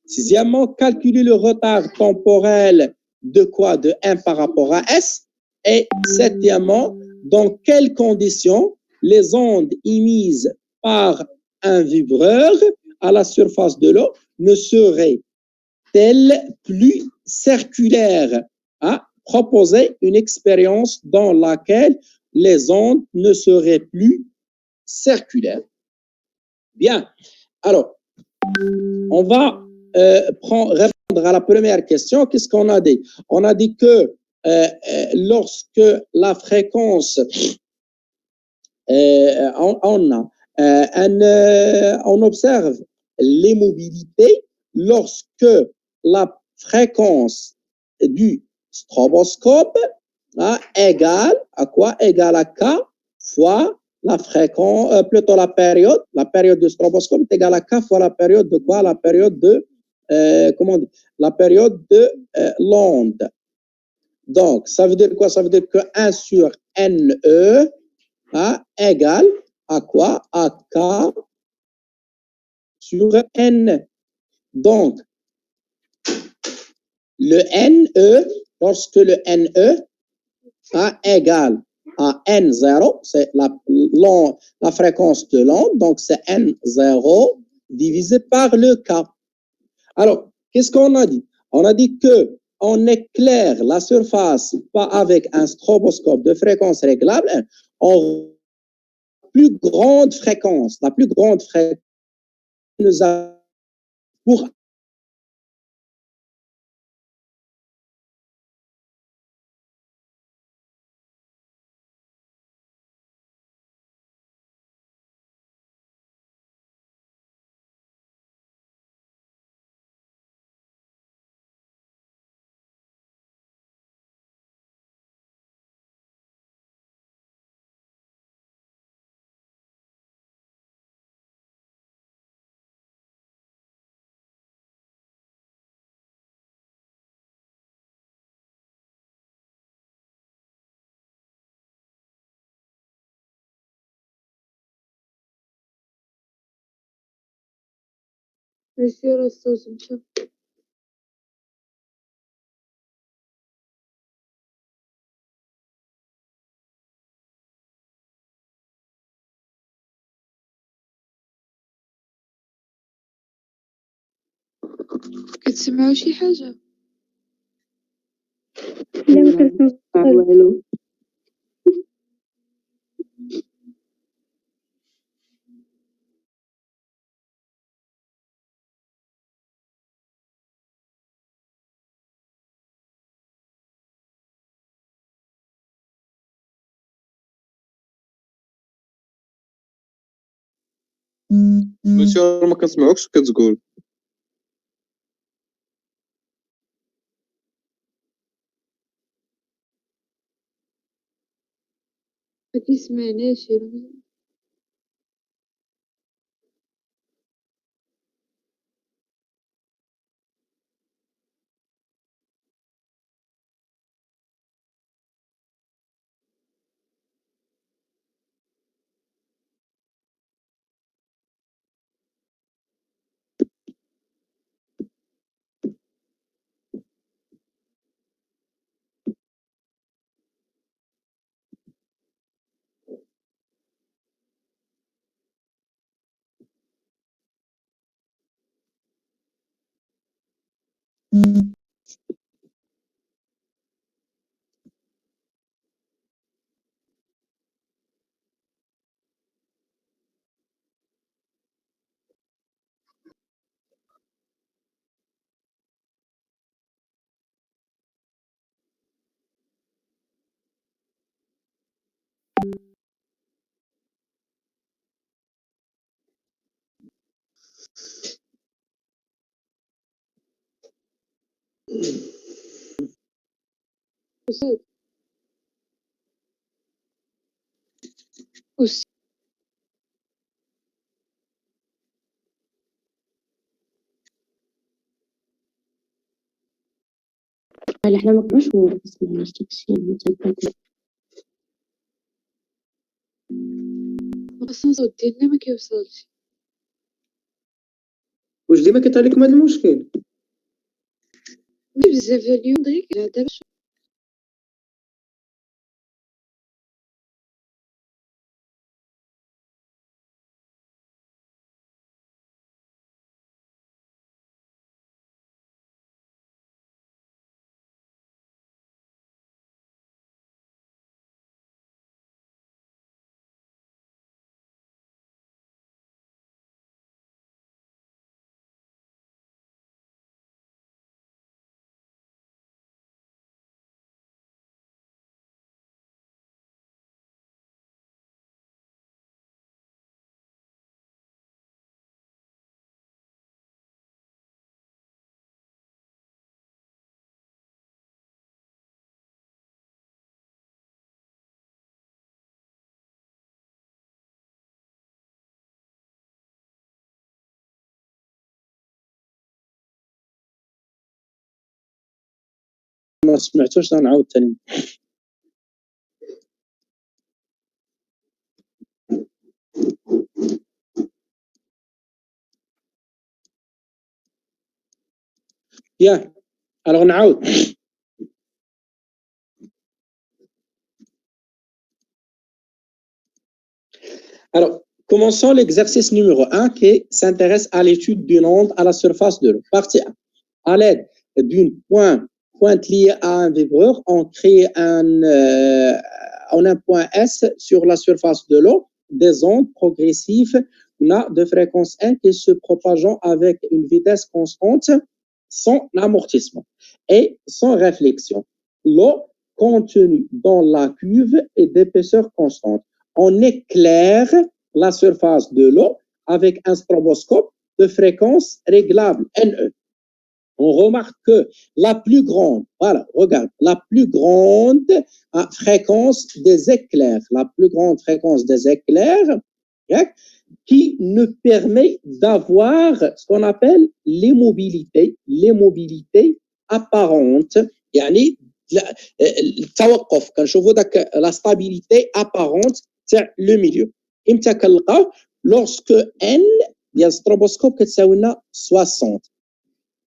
Sixièmement, calculer le retard temporel de quoi? De M par rapport à S. Et septièmement, dans quelles conditions les ondes émises par un vibreur à la surface de l'eau ne seraient-elles plus circulaires? Proposer une expérience dans laquelle les ondes ne seraient plus circulaires. Bien. Alors, on va répondre à la première question. Qu'est-ce qu'on a dit? On a dit que lorsque la fréquence, on observe les mobilités lorsque la fréquence du stroboscope égale à quoi? Égale à K fois la fréquence, plutôt la période de stroboscope est égale à K fois la période de quoi? La période de, comment dire? La période de l'onde. Donc, ça veut dire quoi? Ça veut dire que 1 sur NE égale à quoi? À K sur N. Donc, le NE, lorsque le NE égale à N0, c'est la fréquence de l'onde, donc c'est N0 divisé par le K. Alors, qu'est-ce qu'on a dit? On a dit que on éclaire la surface pas avec un stroboscope de fréquence réglable, en plus grande fréquence, la plus grande fréquence nous a pour Monsieur الصوت مشى. كتسمعوا شي حاجة؟ لا ما كنسمعش والو. مسيو ما كنسمعوكش كتقول. ما كيسمعناش يا رمزي. أستاذ أستاذ احنا ما كناش نسمع تاكسي متبادل. أصلا صوت ديالنا ما كيوصلش. واش ديما كيطرا لكم هذا المشكل؟ ماشي بزاف ديال اليوم دغيا دابا ما سمعتوش نعاود ثاني. Bien, alors نعاود. Alors, commençons l'exercice numéro 1 qui s'intéresse à l'étude d'une onde à la surface de l'eau. Partie 1. À l'aide d'une pointe liée à un vibreur, on crée un point S sur la surface de l'eau, des ondes progressives de fréquence N qui se propageant avec une vitesse constante sans amortissement et sans réflexion. L'eau contenue dans la cuve est d'épaisseur constante. On éclaire la surface de l'eau avec un stroboscope de fréquence réglable NE. On remarque que la plus grande, voilà, regarde, la plus grande fréquence des éclairs, qui nous permet d'avoir ce qu'on appelle l'immobilité apparente, يعني التوقف كنشوفوا داك la stabilité apparente تاع le milieu. امتى كنلقاو lorsque n ديال الستروبوسكوب كتساوي لنا 60.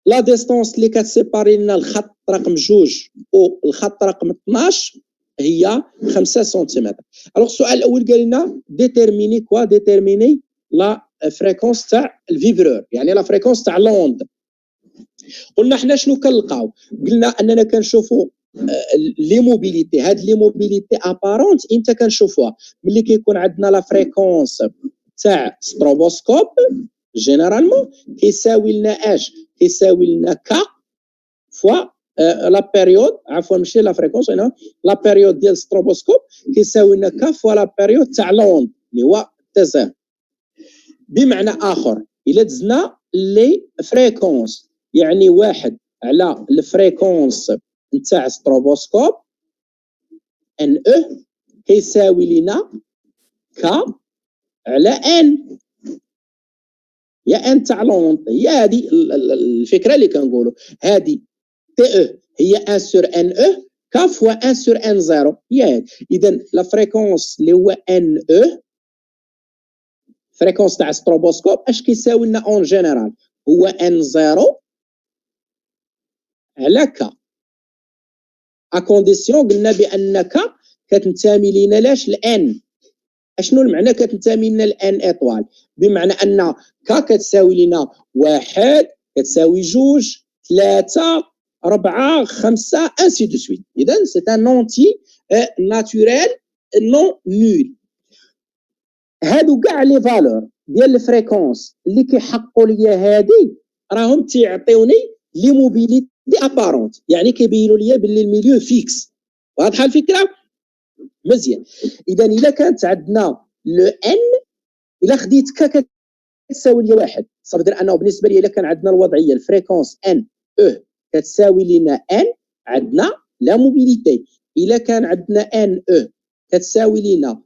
لا ديستونس اللي كتسيباري لنا الخط رقم 2 والخط رقم 12 هي 5 سنتيمتر. الوغ السؤال الاول قال لنا ديتيرميني لا فريكونس تاع الفيبرور، يعني لا فريكونس تاع لوند. قلنا حنا شنو كنلقاو؟ قلنا اننا كنشوفوا لي موبيليتي، هاد لي موبيليتي ابارونت امتى كنشوفوها؟ ملي كيكون عندنا لا فريكونس تاع ستروبوسكوب جينيرالمون كيساوي لنا اش؟ كيساوي لنا ك فوا لا بيريود، عفوا ماشي لا فريكونس، هنا لا بيريود ديال ستروبوسكوب كيساوي لنا ك فوا لا بيريود تاع لوند اللي هو تزام. بمعنى اخر الا دزنا لي فريكونس، يعني واحد على الفريكونس نتاع ستروبوسكوب ان او كيساوي لنا ك على ان، يا ان تاع لوند. هي هذه الفكره اللي كنقولوا، هذه تي او هي 1 سور ان او ك فوا 1 سور ان زيرو. هي اذا لا فريكونس اللي هو ان او فريكونس تاع ستروبوسكوب اش كيساوي لنا اون جينيرال؟ هو ان زيرو على ك، ا كونديسيون قلنا بان ك كتنتمي لينا لاش الان. اشنو المعنى كتنتمي لنا الان ايطوال؟ بمعنى ان ك كتساوي لنا 1 كتساوي 2 3 4 5 ainsi de suite. إذا c'est un entier naturel non nul. هادو كاع لي فالور ديال الفريكونس اللي كيحققوا ليا هادي راهم تيعطيوني لي موبيليتي ابارونت، يعني كيبينوا ليا باللي الميليو فيكس. واضحه الفكره؟ مزيان. اذا الا كانت عندنا لو ان، الا خديت ك كتساوي لي واحد، صافي انه بالنسبه لي الا كان عندنا الوضعيه الفريكونس ان او كتساوي لنا ان، عندنا لا موبيليتي. الا كان عندنا ان او كتساوي لنا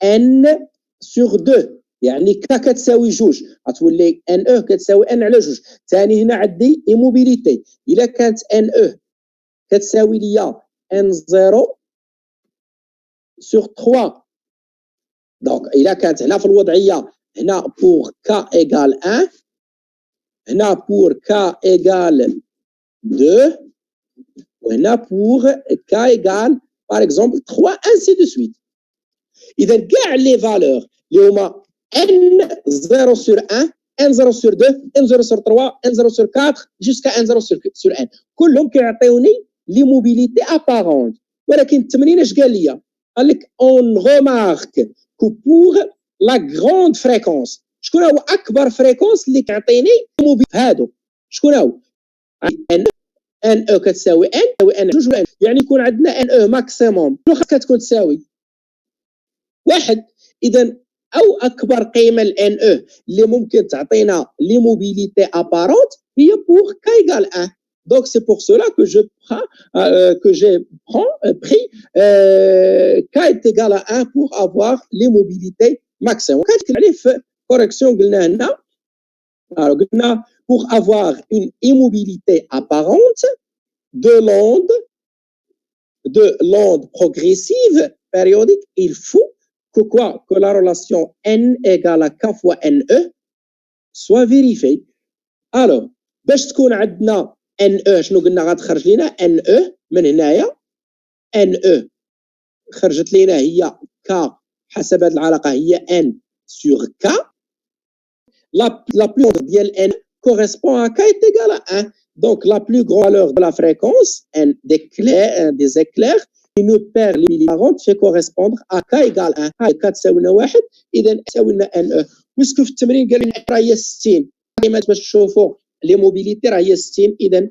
ان سور 2، يعني كتساوي جوج، غتولي ان او كتساوي ان على جوج. ثاني هنا عندي ايموبيليتي، الا كانت ان او كتساوي ليا ان 0 سور 3. دونك الا كانت هنا في الوضعيه هنا بور كا ايغال 1، هنا بور كا ايغال 2، وهنا بور كا ايغال باغ اكزومبل 3 ainsi de suite. اذا كاع لي فالور اللي هما n 0 sur 1 n 0 sur 2 n 0 sur 3 n 0 sur 4 jusqu'à n 0 sur n كلهم كيعطيوني لي موبيليتي ابارونت. ولكن التمرين اش قال لي؟ قال لك اون غومارك كو بور لا غروند فريكونس، شكون هو اكبر فريكونس اللي كيعطيني موبيليتي هادو؟ شكون هو؟ ان او كتساوي ان جوج، يعني يكون عندنا ان او ماكسيموم كتكون تساوي واحد. اذا او اكبر قيمه الان او اللي ممكن تعطينا لي موبيليتي ابارونت هي بور كا ايغال 1. Donc c'est pour cela que j'ai pris k est égal à 1 pour avoir les mobilités maximum. كنتكلم عليه في correction قلنا هنا، قلنا pour avoir une immobilité apparente de l'onde progressive périodique, il faut que quoi? Que la relation n égale à k fois ne soit vérifiée. Alors باش تكون عندنا ان شنو قلنا غتخرج لنا ان من هنايا؟ ان خرجت لنا هي ك حسب هذه العلاقه هي ان سور ك. la plus grande ديال n correspond à k est égal à 1. Donc la plus grande valeur de la fréquence n des éclairs qui nous perd les milliparentes fait correspondre à k égale 1. k تساوي لنا 1، اذا تساوي لنا n ويسكو في التمرين قال لنا راه هي 60 كما باش تشوفوا لي موبيليتي راه هي 60. اذا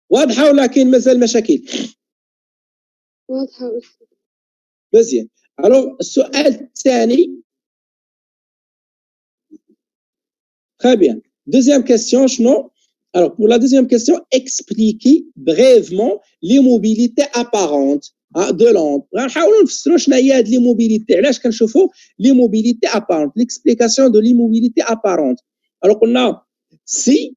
واضحه ولا كاين مازال مشاكل؟ واضحة. مزيان. الوغ السؤال الثاني، très bien. Deuxième question, شنو؟ Alors pour la deuxième question, expliquez brièvement les mobilités apparentes de l'onde. غنحاولوا نفسروا شنو هي هاد لي موبيليتي، علاش كنشوفوا لي موبيليتي apparente، l'explication de l'immobilité apparente. Alors قلنا si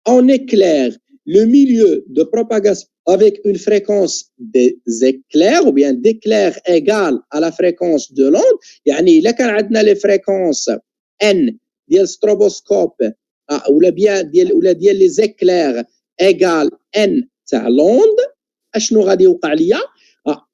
on éclaire le milieu de propagation avec une fréquence des éclairs ou bien d'éclairs égale à la fréquence de l'onde، يعني إلا كان عندنا لي فريكونس n ديال ستروبوسكوب ولا ديال لي زيكلير ايغال ان تاع لوند، اشنو غادي يوقع ليا؟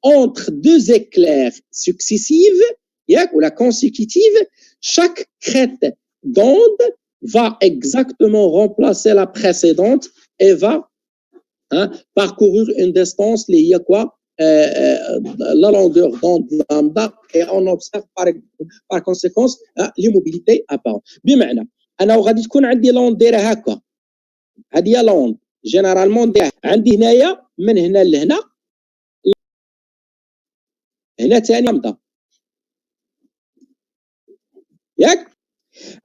entre deux éclairs successifs ياك ولا consécutifs، chaque crête d'onde va exactement remplacer la précédente et va parcourir une distance اللي هي quoi la longueur d'onde lambda, et on observe par conséquence l'immobilité apparente. بمعنى انا غادي تكون عندي لوند دايره هكا، هذه هي لوند جينيرالمون دايره عندي هنايا من هنا لهنا، هنا ثاني لامدا ياك.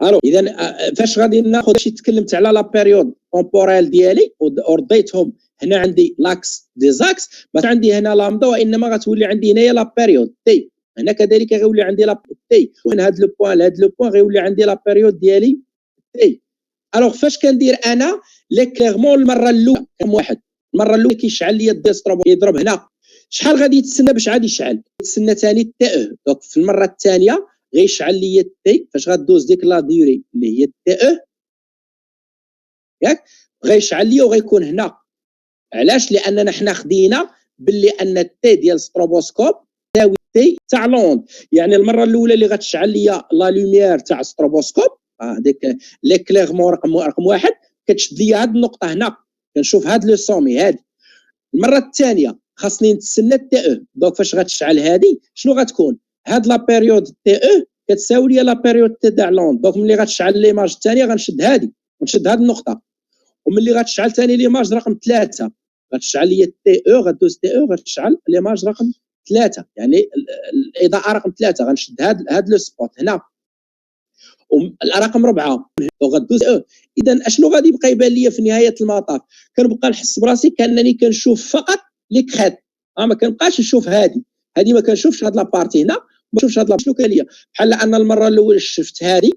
الو اذا فاش غادي ناخذ شي تكلمت على لا بيريود كومبوريل ديالي ورديتهم هنا عندي لاكس ديزاكس، ما عندي هنا لامدا، وانما غتولي عندي هنايا لا بيريود تي، هنا كذلك غيولي عندي لا تي، ومن هذا لو بوين لهذا لو بوين غيولي عندي لا بيريود ديالي تي. الوغ فاش كندير انا ليكليرمون المره الاولى كم واحد، المره الاولى كيشعل لي الديستروب يضرب هنا، شحال غادي يتسنى باش عاد يشعل؟ يتسنى ثاني التي او. دونك في المره الثانيه غيشعل لي التي فاش غدوز ديك لا ديوري اللي هي التي او ياك، غيشعل لي وغيكون هنا. علاش؟ لاننا حنا خدينا باللي ان التي ديال ستروبوسكوب تساوي موبيليتي تاع لوند. يعني المره الاولى اللي غتشعل ليا لا لوميير تاع ستروبوسكوب هذيك ليكليغمون رقم واحد كتشد ليا هاد النقطه هنا كنشوف هاد لو سومي هادي. المره الثانيه خاصني نتسنى التي او. دونك فاش غتشعل هادي شنو غتكون هاد لا بيريود تي او كتساوي ليا لا بيريود تي تاع لوند. دونك ملي غتشعل ليماج الثانيه غنشد هادي ونشد هاد النقطه، وملي غتشعل ثاني ليماج رقم 3 غتشعل ليا التي او غدوز تي او غتشعل ليماج رقم 3 يعني الاضاءه رقم 3 غنشد هاد لو سبوت هنا والرقم 4 غدوز او. اذا اشنو غادي يبقى يبان ليا في نهايه المطاف؟ كنبقى نحس براسي كانني كنشوف فقط لي كريت ما كنبقاش نشوف هادي ما كنشوفش هاد لابارتي هنا ما كنشوفش هاد شنو كاين ليا بحال ان المره الاولى شفت هادي،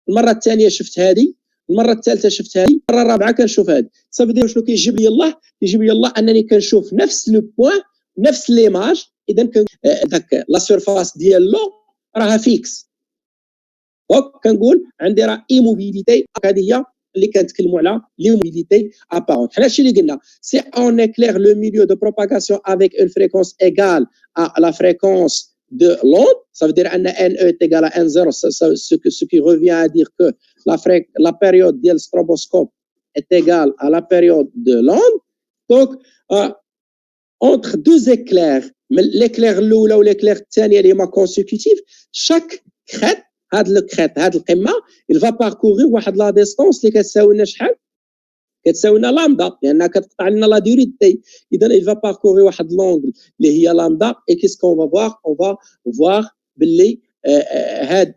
المره الثانيه شفت هادي، المره الثالثه شفت هادي، المره الرابعه كنشوف هادي. صافي شنو كيجيب لي الله؟ كيجيب لي الله انني كنشوف نفس لو بوين نفس ليماج. اذا داك لا سيرفاس ديالو راها فيكس. دونك كنقول عندي راه ايموبيليتي. هذه هي اللي كنتكلموا على ليموبيليتي ابارون. حنا شي اللي قلنا سي اون éclaire le milieu de propagation avec une fréquence égale à la fréquence de l'onde. Ça veut dire que NE est égal à N0, ce qui revient à dire que la période du stroboscope est égale à la période de l'onde. Donc, entre deux éclairs, l'éclair الاولى والاكلير الثانيه اللي هما consécutifs, chaque crête هاد الكريت هاد القمه il va parcourir واحد لا ديستونس اللي كتساوي لنا شحال؟ كتساوي لنا لامدا لانها كتقطع لنا لا ديوري دي. اذا il va parcourir واحد لونغل اللي هي لامدا. اي كيس كون فا فوار اون فا فوار باللي هاد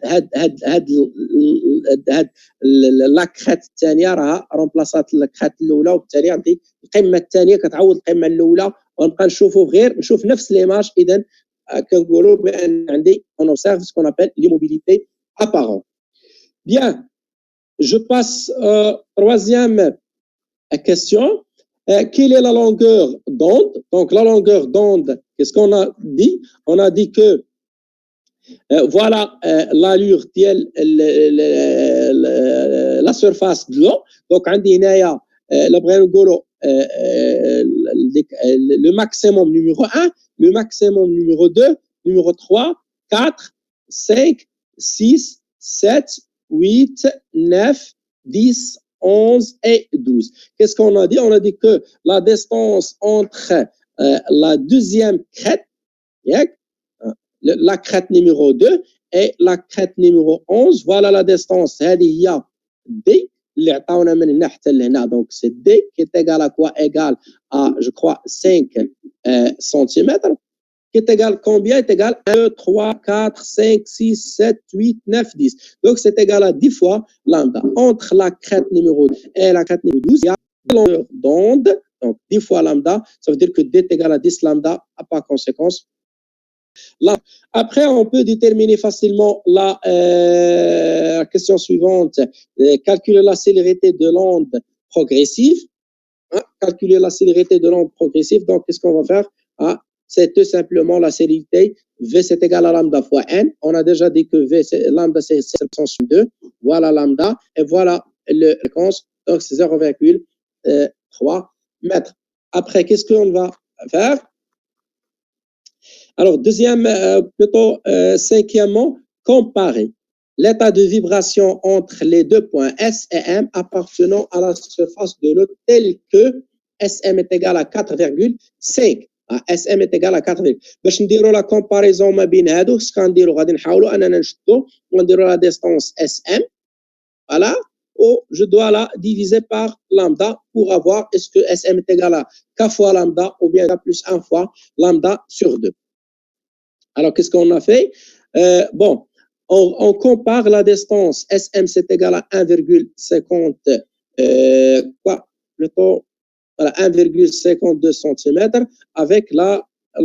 لا كريت الثانيه راها رومبلاسات الكريت الاولى وبالتالي عندي القمه الثانيه كتعوض القمه الاولى ونبقى نشوفوا غير نشوف نفس ليماج. اذا كنقولوا بان عندي on observe ce qu'on appelle l'immobilité apparente. Bien, je passe troisième question. Quelle est la longueur d'onde? Donc la longueur d'onde, qu'est-ce qu'on a dit? On a dit que voilà l'allure ديال la surface de l'eau. Donc عندي هنايا لا بغينا نقولوا le maximum numéro 1, le maximum numéro 2, numéro 3, 4, 5, 6, 7, 8, 9, 10, 11 et 12. Qu'est-ce qu'on a dit? On a dit que la distance entre la deuxième crête, la crête numéro 2 et la crête numéro 11, voilà la distance. هذه هي D اللي عطاونا من هنا حتى لهنا. Donc c'est D qui est égal à quoi? Égal à, je crois, 5 cm. Qui est égal combien? Est égal à 1, 3, 4, 5, 6, 7, 8, 9, 10. Donc c'est égal à 10 fois lambda. Entre la crête numéro 2 et la crête numéro 12, il y a une longueur d'onde. Donc 10 fois lambda, ça veut dire que D est égal à 10 lambda, par conséquence. Là. Après, on peut déterminer facilement la question suivante. Calculer la célérité de l'onde progressive. Calculer la célérité de l'onde progressive. Donc, qu'est-ce qu'on va faire? C'est tout simplement la célérité. V, c'est égal à lambda fois N. On a déjà dit que V, lambda, c'est 702. Voilà lambda. Et voilà la fréquence. Donc, c'est 0,3 mètres. Après, qu'est-ce qu'on va faire? Alors, cinquièmement, comparer l'état de vibration entre les deux points S et M appartenant à la surface de l'eau tel que SM est égal à 4,5. SM est égal à 4. باش نديروا la comparaison ما بين هادو غادي نحاولوا اننا نشدوا ونديروا la distance SM. Voilà. Ou je dois la diviser par lambda pour avoir est-ce que SM est égal à K fois lambda ou bien K plus 1 fois lambda sur 2. Alors, qu'est-ce qu'on a fait? Bon, on compare la distance SM, c'est égal à 1,50, voilà, 1,52 cm avec la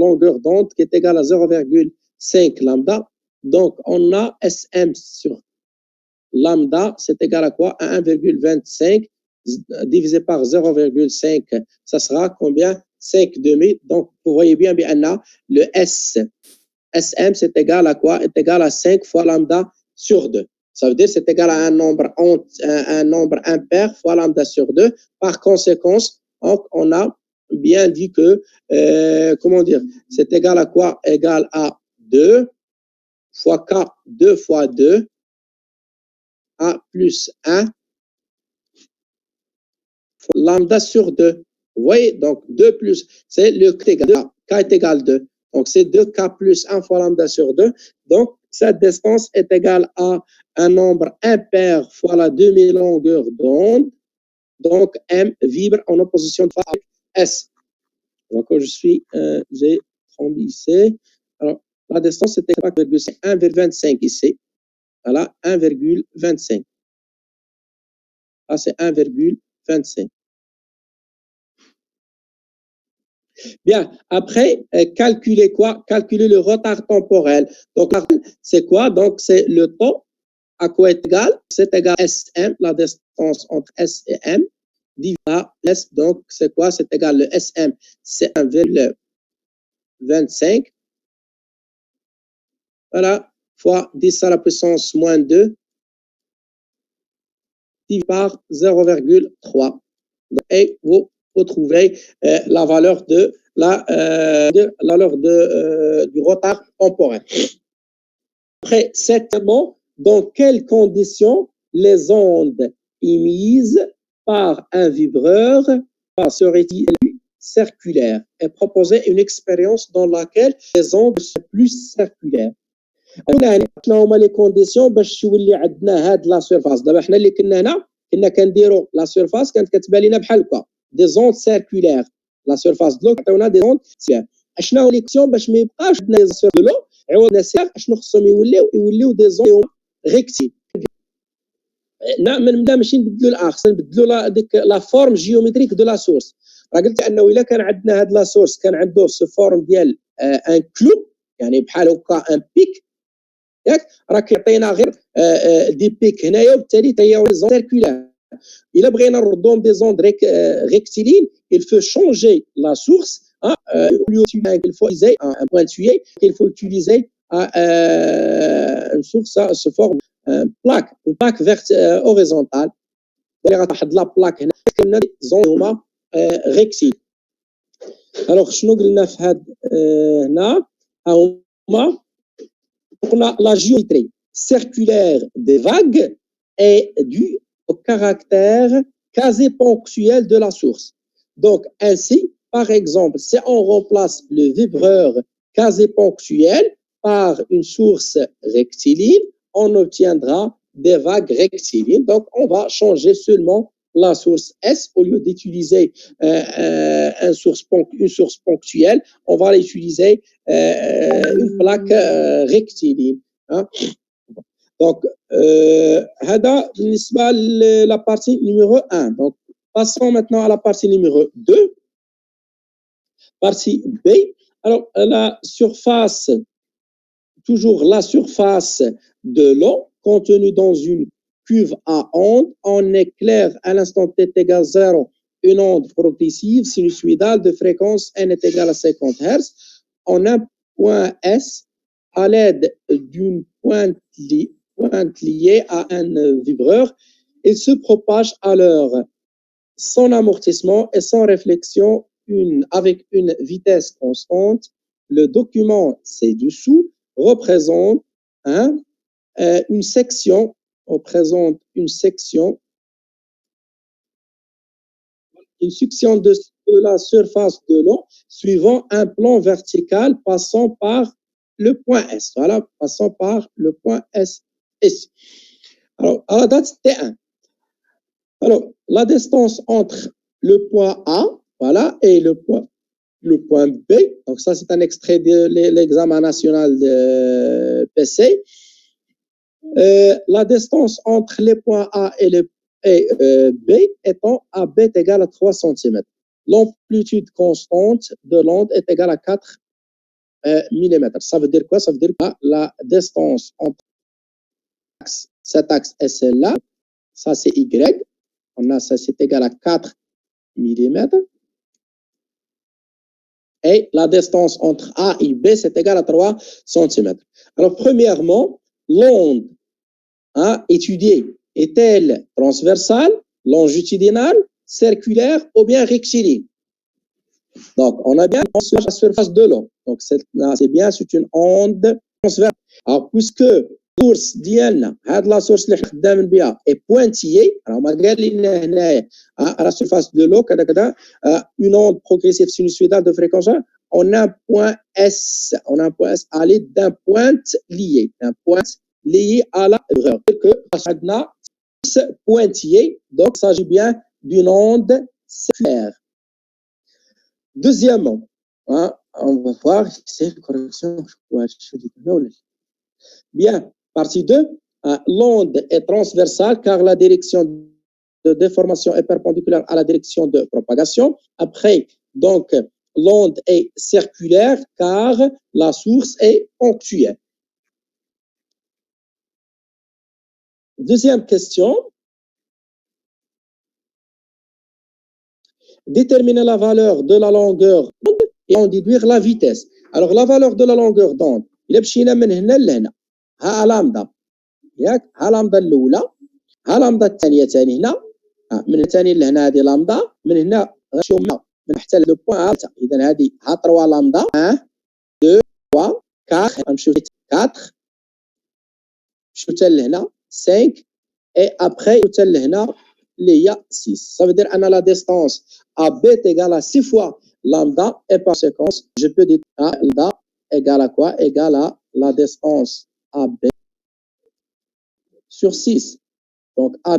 longueur d'onde qui est égale à 0,5 lambda. Donc, on a SM sur lambda, c'est égal à quoi? À 1,25 divisé par 0,5, ça sera combien? 5 demi. Donc, vous voyez bien, le SM, c'est égal à quoi? Est égal à 5 fois lambda sur 2. Ça veut dire c'est égal à un nombre impair fois lambda sur 2. Par conséquence, on a bien dit que, comment dire, c'est égal à quoi? Égal à 2 fois K 2 fois 2, A plus 1, lambda sur 2. Vous voyez, donc 2 plus, c'est le K est égal 2. Donc c'est 2K plus 1 fois lambda sur 2. Donc cette distance est égale à un nombre impair fois la demi-longueur d'onde. Donc M vibre en opposition de phase avec S. Donc j'ai trombissé. Alors la distance est égale à 1,25 ici. Voilà, 1,25. Là c'est 1,25. Bien, après, calculer quoi? Calculer le retard temporel. Donc, c'est quoi? Donc, c'est le temps à quoi est égal? C'est égal à SM, la distance entre S et M, divisé par S. Donc, c'est quoi? C'est égal, le SM, c'est 1,25. Voilà, fois 10 à la puissance moins 2, divisé par 0,3. Et vous trouverez la valeur du retard temporel. Après, certainement, dans quelles conditions les ondes émises par un vibreur seraient-ils circulaires et proposer une expérience dans laquelle les ondes sont plus circulaires. شنو هما لي كونديسيون باش تولي عندنا هاد لا سيرفاس. دابا حنا اللي كنا هنا كنا كنديروا لا سيرفاس كانت كتبان لنا بحال هكا دي زوند سيركولير. لا سيرفاس دلو عطيونا دي زوند سيركولير. اشنا هو ليكسيون باش ما يبقاش عندنا لي زوند دلو عوضنا سير اشنو خصهم يوليو دي زوند ريكتي. من بدا ماشي نبدلوا الاخ نبدلوا ديك لا فورم جيومتريك دو لا سورس. راه قلت انه الا كان عندنا هاد لا سورس كان عنده سو فورم ديال ان كلوب يعني بحال هكا ان بيك ياك راه كيعطينا غير دي بيك هنايا وبالتالي حتى هي زون سيركولير. الا بغينا نردوهم دي زوند ريكتيلين il faut changer la source il faut utiliser un pointillé il faut utiliser une source se forme plaque horizontale. واحد لا بلاك هنا كنا زون هما ريكتيل. الوغ شنو قلنا في هاد هنا هما la géométrie circulaire des vagues est due au caractère quasi-ponctuel de la source. Donc, ainsi, par exemple, si on remplace le vibreur quasi-ponctuel par une source rectiligne, on obtiendra des vagues rectilignes. Donc, on va changer seulement la source S au lieu d'utiliser une source ponctuelle, on va utiliser une plaque rectiligne. Hein? Donc, هذا بالنسبة la partie numéro 1. Donc, passons maintenant à la partie numéro 2. Partie B. Alors, la surface, toujours la surface de l'eau contenue dans une cuve à onde, on éclaire à l'instant t est égal à 0 une onde progressive sinusoïdale de fréquence n est égale à 50 Hz en un point S à l'aide d'une pointe liée à un vibreur. Il se propage alors sans amortissement et sans réflexion avec une vitesse constante. Le document ci-dessous représente une section de la surface de l'eau suivant un plan vertical passant par le point S. Voilà, passant par le point S. Alors, à la date T1. Alors, la distance entre le point A, voilà, et le point B, donc ça c'est un extrait de l'examen national de PC. La distance entre les points A et B étant AB est égale à 3 cm. L'amplitude constante de l'onde est égale à 4 mm. Ça veut dire quoi? Ça veut dire que la distance entre cet axe et celle-là, ça c'est Y, on a ça c'est égal à 4 mm. Et la distance entre A et B, c'est égal à 3 cm. Alors, premièrement, l'onde étudiée est-elle transversale, longitudinale, circulaire ou bien rectiligne? Donc, on a bien sur la surface de l'eau. Donc, c'est bien, c'est une onde transversale. Alors, puisque source ديالنا هاد لا سورس اللي خدامين بها est pointillée, alors ما قال لنا هنايا à la surface de l'eau كذا une onde progressive sinusoïdale de fréquence 1, on a un point S, allé d'un point lié à la erreur. Que عندنا pointillé, donc il s'agit bien d'une onde circulaire. Deuxièmement, on va voir, c'est correction. Bien, partie 2, l'onde est transversale car la direction de déformation est perpendiculaire à la direction de propagation. Après, donc, l'onde est circulaire car la source est ponctuelle. Deuxième question. Déterminer la valeur de la longueur d'onde et en déduire la vitesse. Alors, la valeur de la longueur d'onde, il مشينا من هنا لهنا. ها لامدا ياك، ها لامدا الاولى، ها لامدا الثانيه ثاني هنا، من الثاني لهنا هذه لامدا، من هنا غنمشيو من حتى لو بوين ها. اذا هذه ها 3 لامدا 1 2 3 4 غنمشيو 4 نمشيو حتى لهنا 5 et après حتى لهنا اللي هي 6. Ça veut dire que la distance AB est égale à 6 fois lambda et par séquence, je peux dire lambda égale à quoi? Égale à la distance AB sur 6. Donc AB